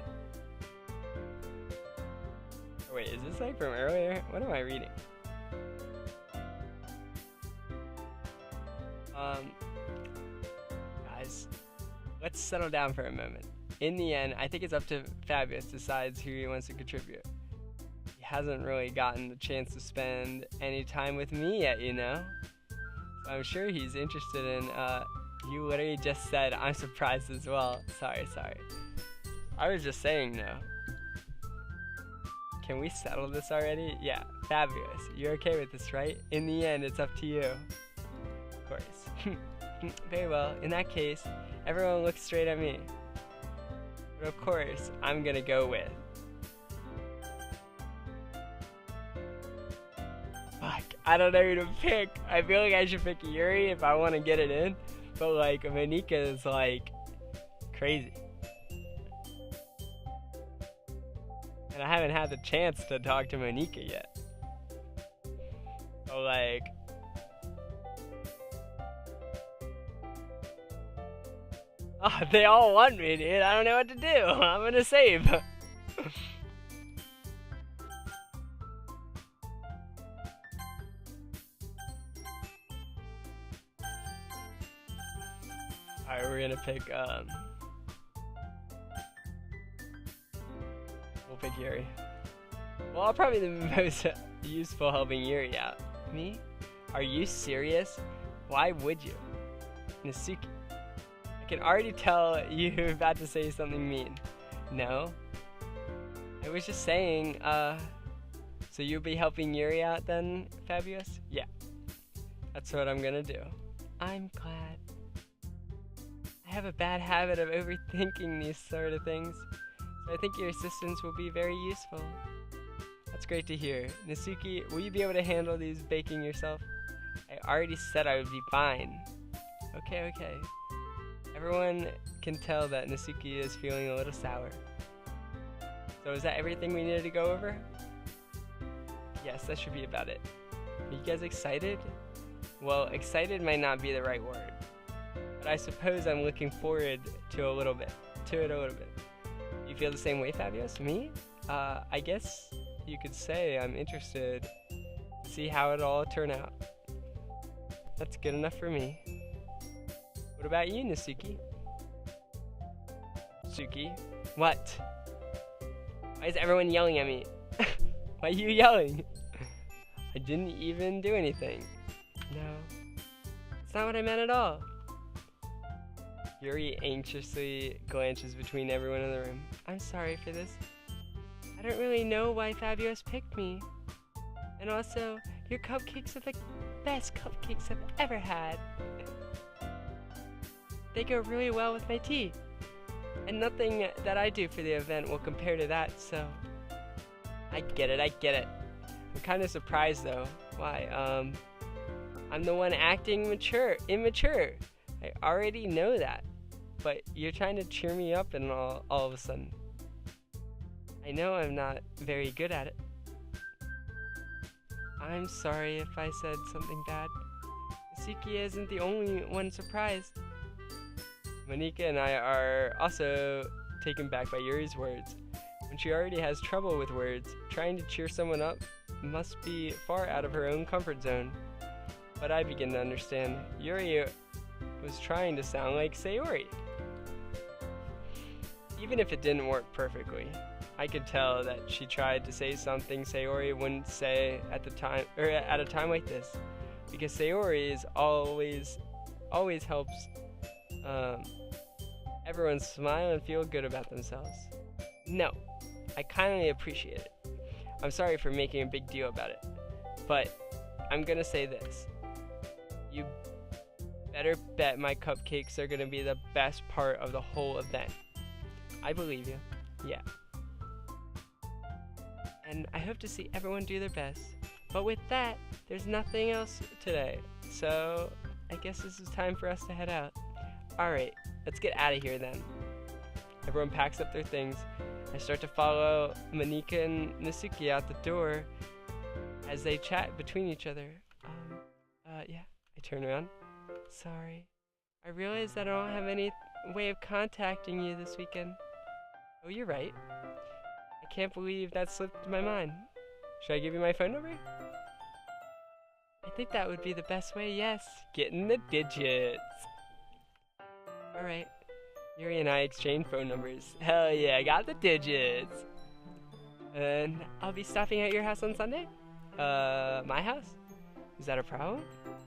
Oh, wait, is this like from earlier? What am I reading? Guys, let's settle down for a moment. In the end, I think it's up to Fabius decides who he wants to contribute. He hasn't really gotten the chance to spend any time with me yet, you know? So I'm sure he's interested in, you literally just said, I'm surprised as well. Sorry. I was just saying no. Can we settle this already? Yeah, Fabulous. You're okay with this, right? In the end, it's up to you. Of course. Very well. In that case, everyone look straight at me. But of course, I'm gonna go with... Fuck, I don't know who to pick. I feel like I should pick Yuri if I want to get it in. But like, Monika is like, crazy. And I haven't had the chance to talk to Monika yet. So like... Oh, they all want me, dude. I don't know what to do. I'm gonna save. Alright, we're gonna pick, we'll pick Yuri. Well, I'll probably be the most useful helping Yuri out. Me? Are you serious? Why would you? Nasuki. I can already tell you're about to say something mean. No? I was just saying, so you'll be helping Yuri out then, Fabius? Yeah. That's what I'm gonna do. I'm glad. I have a bad habit of overthinking these sort of things, so I think your assistance will be very useful. That's great to hear. Nasuki, will you be able to handle these baking yourself? I already said I would be fine. Okay. Everyone can tell that Nasuki is feeling a little sour. So is that everything we needed to go over? Yes, that should be about it. Are you guys excited? Well, excited might not be the right word, but I suppose I'm looking forward to it a little bit. You feel the same way, Fabius? Me? I guess you could say I'm interested to see how it'll all turn out. That's good enough for me. What about you, Nasuki? Suki? What? Why is everyone yelling at me? Why are you yelling? I didn't even do anything. No. That's not what I meant at all. Yuri anxiously glances between everyone in the room. I'm sorry for this. I don't really know why Fabius picked me. And also, your cupcakes are the best cupcakes I've ever had. They go really well with my tea. And nothing that I do for the event will compare to that, so... I get it. I'm kind of surprised though. Why? I'm the one acting immature. I already know that. But you're trying to cheer me up and all of a sudden. I know I'm not very good at it. I'm sorry if I said something bad. Nasuki isn't the only one surprised. Monika and I are also taken back by Yuri's words. When she already has trouble with words, trying to cheer someone up must be far out of her own comfort zone. But I begin to understand. Yuri was trying to sound like Sayori. Even if it didn't work perfectly, I could tell that she tried to say something Sayori wouldn't say at a time like this, because Sayori is always helps everyone smile and feel good about themselves. No, I kindly appreciate it. I'm sorry for making a big deal about it, but I'm gonna say this. You better bet my cupcakes are gonna be the best part of the whole event. I believe you. Yeah. and I hope to see everyone do their best. But with that, there's nothing else today, so I guess this is time for us to head out. Alright, let's get out of here then. Everyone packs up their things. I start to follow Monika and Nasuki out the door as they chat between each other. Yeah, I turn around. Sorry. I realized that I don't have any way of contacting you this weekend. Oh, you're right. I can't believe that slipped my mind. Should I give you my phone number? I think that would be the best way, yes. Getting the digits. Alright. Yuri and I exchange phone numbers. Hell yeah, I got the digits. And I'll be stopping at your house on Sunday? My house? Is that a problem?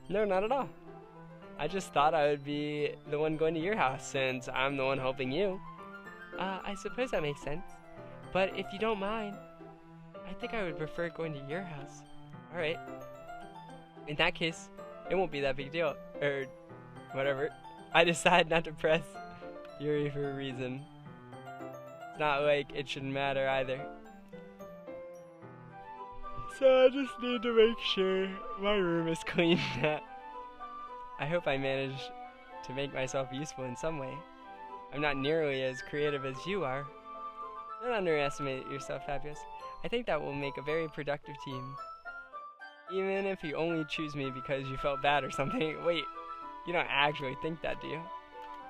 No, not at all. I just thought I would be the one going to your house since I'm the one helping you. I suppose that makes sense. But if you don't mind, I think I would prefer going to your house. Alright. In that case, it won't be that big deal. Or whatever. I decide not to press Yuri for a reason. It's not like it should matter either. So I just need to make sure my room is cleaned up. I hope I manage to make myself useful in some way. I'm not nearly as creative as you are. Don't underestimate yourself, Fabuyalos. I think that will make a very productive team. Even if you only choose me because you felt bad or something. Wait, you don't actually think that, do you?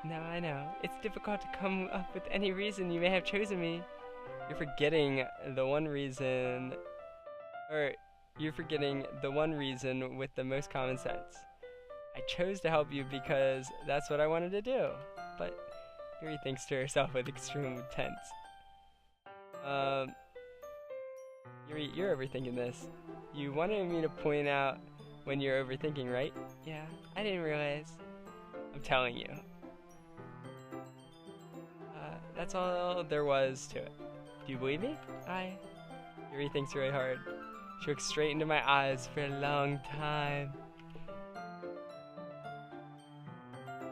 No, I know. It's difficult to come up with any reason you may have chosen me. You're forgetting the one reason... you're forgetting the one reason with the most common sense. I chose to help you because that's what I wanted to do. But Yuri thinks to herself with extreme tense. Yuri, you're overthinking this. You wanted me to point out when you're overthinking, right? Yeah, I didn't realize. I'm telling you. That's all there was to it. Do you believe me? Yuri thinks really hard. She looks straight into my eyes for a long time.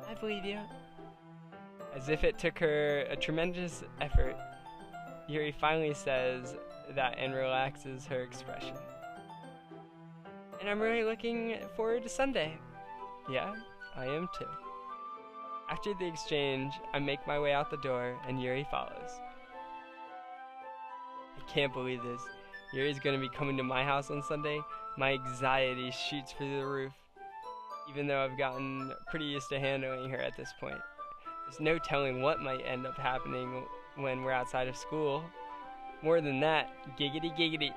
I believe you. As if it took her a tremendous effort, Yuri finally says that and relaxes her expression. And I'm really looking forward to Sunday. Yeah, I am too. After the exchange, I make my way out the door and Yuri follows. I can't believe this. Yuri's gonna be coming to my house on Sunday. My anxiety shoots through the roof, even though I've gotten pretty used to handling her at this point. There's no telling what might end up happening when we're outside of school. More than that, giggity giggity.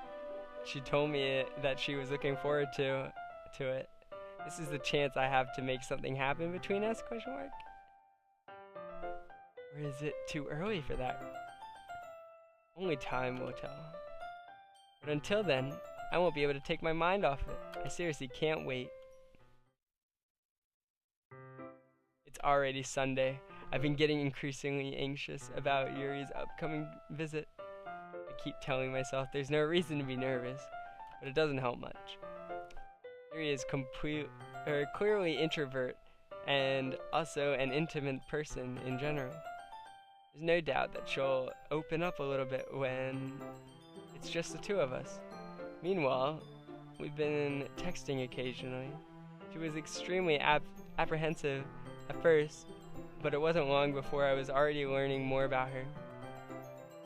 She told me that she was looking forward to it. This is the chance I have to make something happen between us, question mark? Or is it too early for that? Only time will tell. But until then, I won't be able to take my mind off it. I seriously can't wait. It's already Sunday. I've been getting increasingly anxious about Yuri's upcoming visit. I keep telling myself there's no reason to be nervous, but it doesn't help much. Yuri is clearly introvert and also an intimate person in general. There's no doubt that she'll open up a little bit when it's just the two of us. Meanwhile, we've been texting occasionally. She was extremely apprehensive at first, but it wasn't long before I was already learning more about her.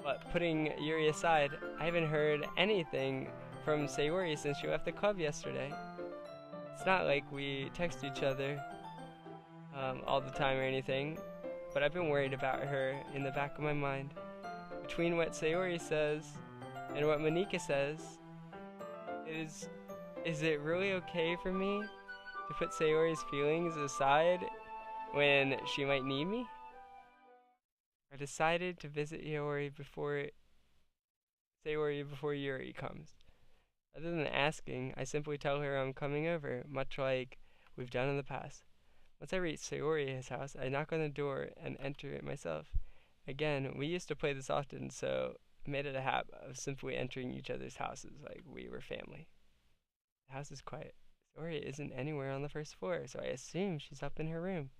But putting Yuri aside, I haven't heard anything from Sayori since she left the club yesterday. It's not like we text each other all the time or anything, but I've been worried about her in the back of my mind. Between what Sayori says and what Monika says, is it really okay for me to put Sayori's feelings aside when she might need me? I decided to visit Sayori before Yuri comes. Other than asking, I simply tell her I'm coming over, much like we've done in the past. Once I reach Sayori's house, I knock on the door and enter it myself. Again, we used to play this often, so I made it a habit of simply entering each other's houses like we were family. The house is quiet. Sayori isn't anywhere on the first floor, so I assume she's up in her room.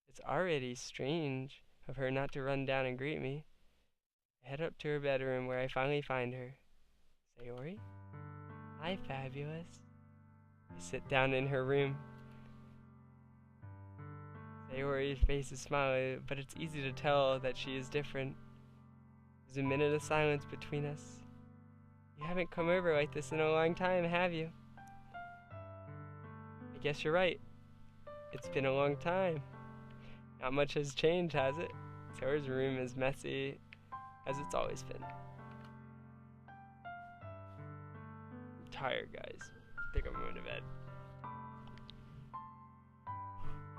It's already strange of her not to run down and greet me. I head up to her bedroom where I finally find her. Sayori? Hi, Fabulous. I sit down in her room. Sayori's face is smiling, but it's easy to tell that she is different. There's a minute of silence between us. You haven't come over like this in a long time, have you? I guess you're right. It's been a long time. Not much has changed, has it? Sayori's room is messy, as it's always been. I'm tired, guys. I think I'm going to bed.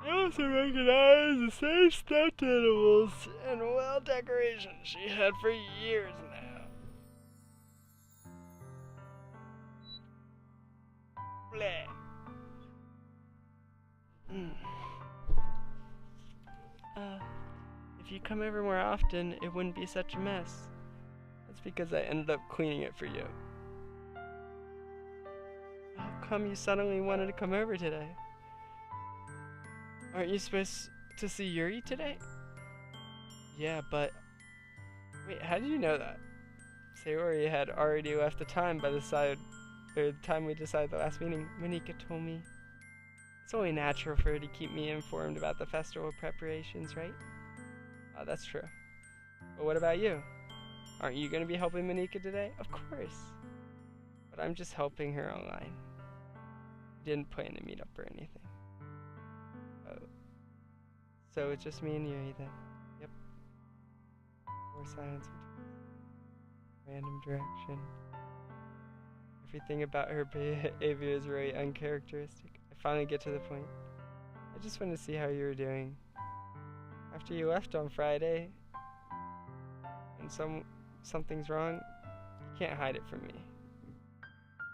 I also recognize the same stuffed animals and wall decorations she had for years now. Bleh. If you come over more often, it wouldn't be such a mess. That's because I ended up cleaning it for you. How come you suddenly wanted to come over today? Aren't you supposed to see Yuri today? Yeah, but... Wait, how did you know that? Sayori had already left the time by the time we decided the last meeting. Monika told me. It's only natural for her to keep me informed about the festival preparations, right? Oh, that's true. But what about you? Aren't you going to be helping Monika today? Of course. But I'm just helping her online. Didn't plan to meet up or anything. Oh. So it's just me and Yuri then. Yep. More silence between random direction. Everything about her behavior is really uncharacteristic. I finally get to the point. I just wanted to see how you were doing. After you left on Friday, and something's wrong, you can't hide it from me.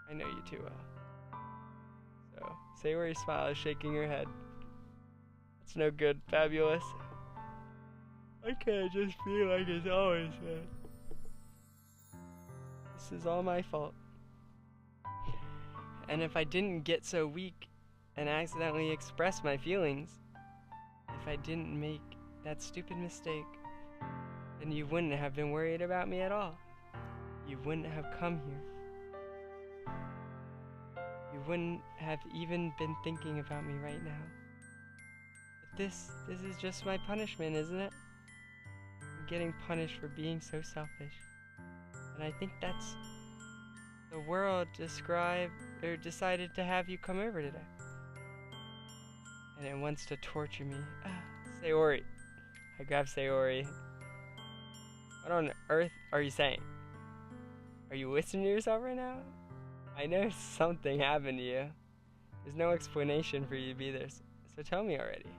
I know you too well. So, Sayori smiles, shaking her head. That's no good, Fabulous. I can't just feel like it's always been. This is all my fault. And if I didn't get so weak and accidentally express my feelings, if I didn't make that stupid mistake, then you wouldn't have been worried about me at all. You wouldn't have come here. You wouldn't have even been thinking about me right now. But this is just my punishment, isn't it? I'm getting punished for being so selfish. And I think that's the world decided to have you come over today. And it wants to torture me. Sayori. I grab Sayori. What on earth are you saying? Are you listening to yourself right now? I know something happened to you. There's no explanation for you to be there, so tell me already.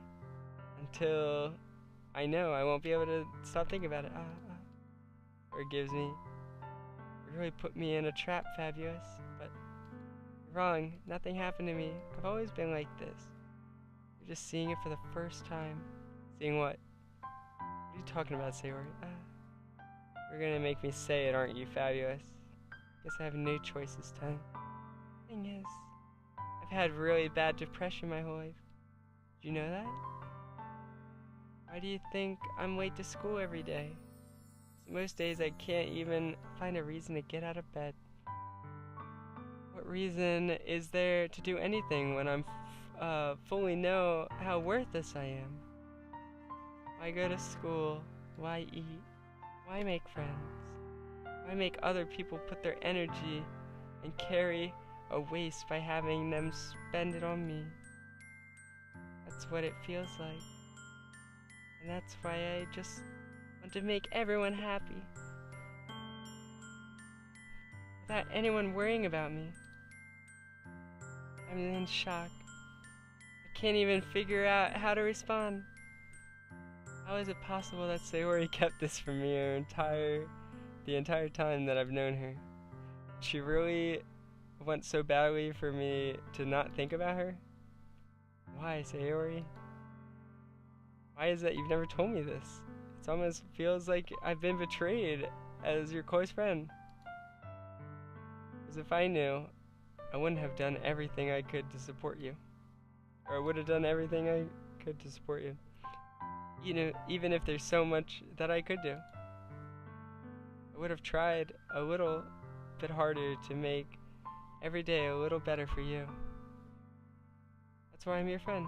Until I know, I won't be able to stop thinking about it. Forgives me. You really put me in a trap, Fabulous, but you're wrong. Nothing happened to me. I've always been like this. You're just seeing it for the first time. Seeing what? What are you talking about, Sayori? You're gonna make me say it, aren't you, Fabulous? Guess I have no choice this time. Thing is, I've had really bad depression my whole life. Do you know that? Why do you think I'm late to school every day? So most days I can't even find a reason to get out of bed. What reason is there to do anything when I'm fully know how worthless I am? Why go to school? Why eat? Why make friends? Why make other people put their energy and carry a waste by having them spend it on me? That's what it feels like. And that's why I just want to make everyone happy. Without anyone worrying about me. I'm in shock. I can't even figure out how to respond. How is it possible that Sayori kept this from me the entire time that I've known her? She really wants so badly for me to not think about her? Why, Sayori? Why is that you've never told me this? It almost feels like I've been betrayed as your close friend. Because if I knew, I wouldn't have done everything I could to support you. Or I would have done everything I could to support you. You know, even if there's so much that I could do. I would have tried a little bit harder to make every day a little better for you. That's why I'm your friend.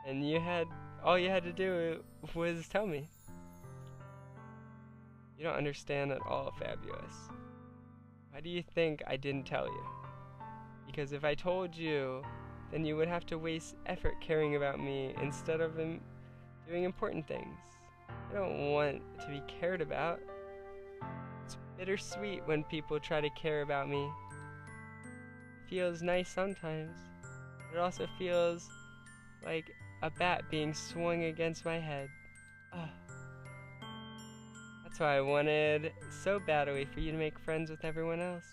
And all you had to do was tell me. You don't understand at all, Fabulous. Why do you think I didn't tell you? Because if I told you, then you would have to waste effort caring about me instead of doing important things. I don't want to be cared about. It's bittersweet when people try to care about me. It feels nice sometimes. It also feels like a bat being swung against my head. Ugh. That's why I wanted so badly for you to make friends with everyone else.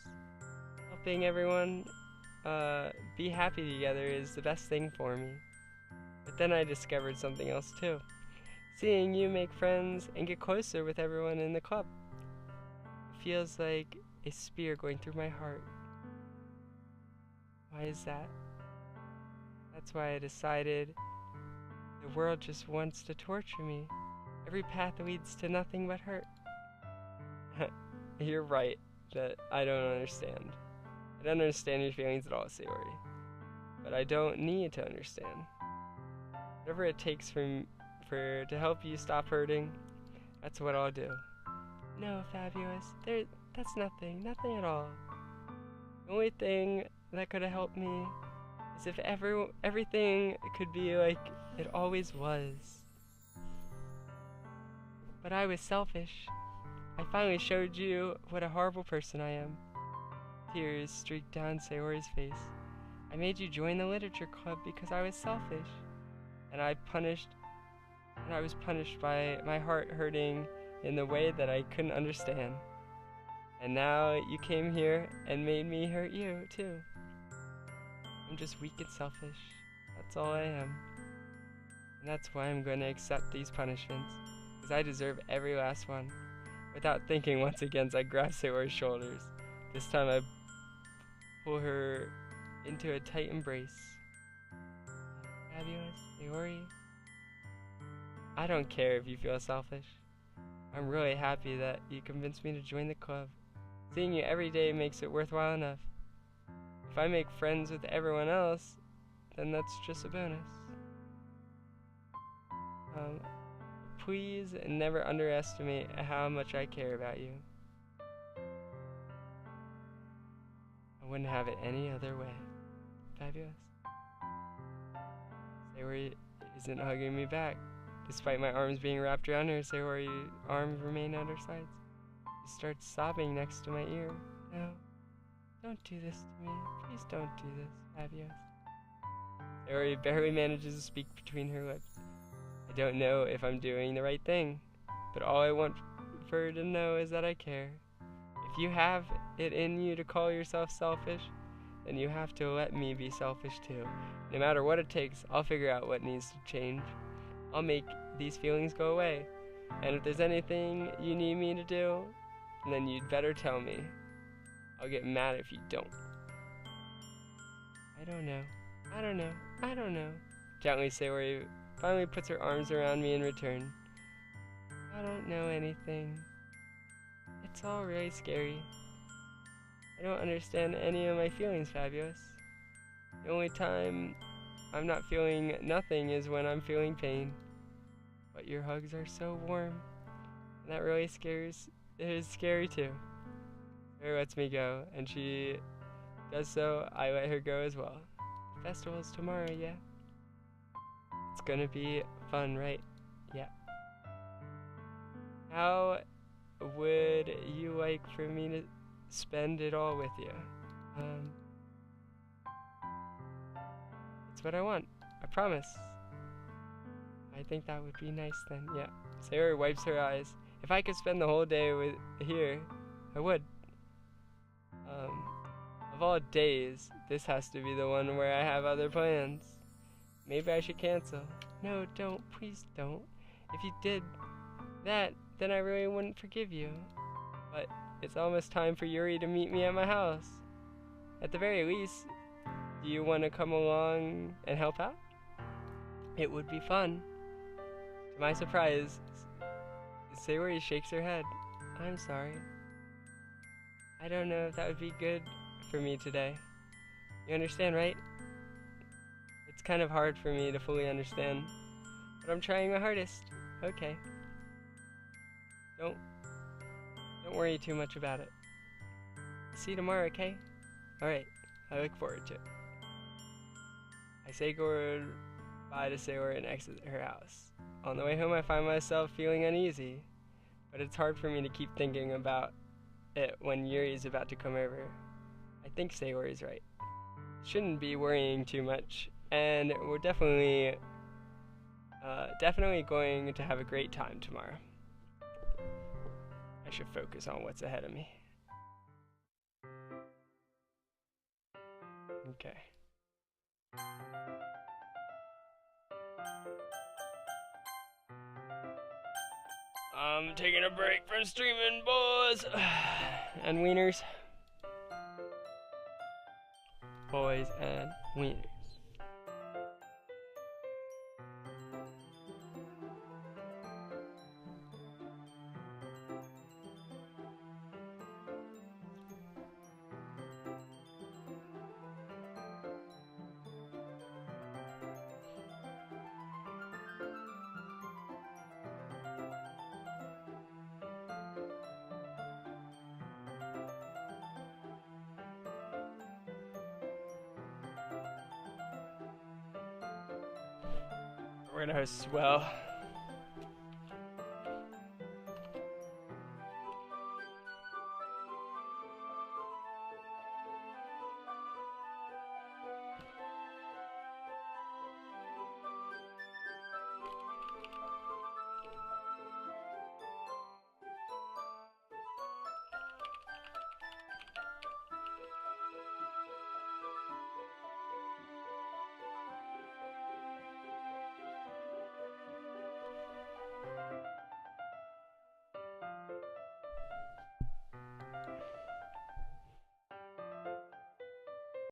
Helping everyone be happy together is the best thing for me. But then I discovered something else too. Seeing you make friends and get closer with everyone in the club. It feels like a spear going through my heart. Why is that? That's why I decided the world just wants to torture me. Every path leads to nothing but hurt. You're right that I don't understand. I don't understand your feelings at all, Sayori. But I don't need to understand. Whatever it takes to help you stop hurting, that's what I'll do. No, Fabulous, that's nothing at all. The only thing that could have helped me is if everything could be like it always was. But I was selfish. I finally showed you what a horrible person I am. Tears streaked down Sayori's face. I made you join the literature club because I was selfish. And I was punished by my heart hurting in the way that I couldn't understand. And now you came here and made me hurt you, too. I'm just weak and selfish. That's all I am. And that's why I'm going to accept these punishments. Because I deserve every last one. Without thinking once again, I grab Sayori's shoulders. This time I pull her into a tight embrace. Fabulous, Sayori. I don't care if you feel selfish. I'm really happy that you convinced me to join the club. Seeing you every day makes it worthwhile enough. If I make friends with everyone else, then that's just a bonus. Please never underestimate how much I care about you. I wouldn't have it any other way. Fabulous. Sayori isn't hugging me back. Despite my arms being wrapped around her, Sayori's arms remain at her sides. She starts sobbing next to my ear. No, don't do this to me. Please don't do this, Fabulous. Sayori barely manages to speak between her lips. I don't know if I'm doing the right thing, but all I want for her to know is that I care. If you have it in you to call yourself selfish, then you have to let me be selfish too. No matter what it takes, I'll figure out what needs to change. I'll make these feelings go away. And if there's anything you need me to do, then you'd better tell me. I'll get mad if you don't. I don't know. Gently Sayori finally puts her arms around me in return. I don't know anything. It's all really scary. I don't understand any of my feelings, Fabulous. The only time I'm not feeling nothing is when I'm feeling pain. But your hugs are so warm. And that really is scary too. Sayori lets me go, and she does so, I let her go as well. The festival's tomorrow, yeah? It's gonna be fun, right? Yeah. How would you like for me to spend it all with you? It's what I want. I promise. I think that would be nice then, yeah. Sayori wipes her eyes. If I could spend the whole day here, I would. Of all days, this has to be the one where I have other plans. Maybe I should cancel. No, don't. Please don't. If you did that, then I really wouldn't forgive you. But it's almost time for Yuri to meet me at my house. At the very least, do you want to come along and help out? It would be fun. To my surprise, Sayori shakes her head. I'm sorry. I don't know if that would be good for me today. You understand, right? It's kind of hard for me to fully understand, but I'm trying my hardest. Okay. Don't worry too much about it. See you tomorrow, okay? Alright, I look forward to it. I say goodbye to Sayori and exit her house. On the way home, I find myself feeling uneasy, but it's hard for me to keep thinking about it when Yuri's about to come over. I think Sayori's right. Shouldn't be worrying too much, and we're definitely going to have a great time tomorrow. I should focus on what's ahead of me. Okay. I'm taking a break from streaming, boys and wieners. Boys and wieners. We're gonna host as well.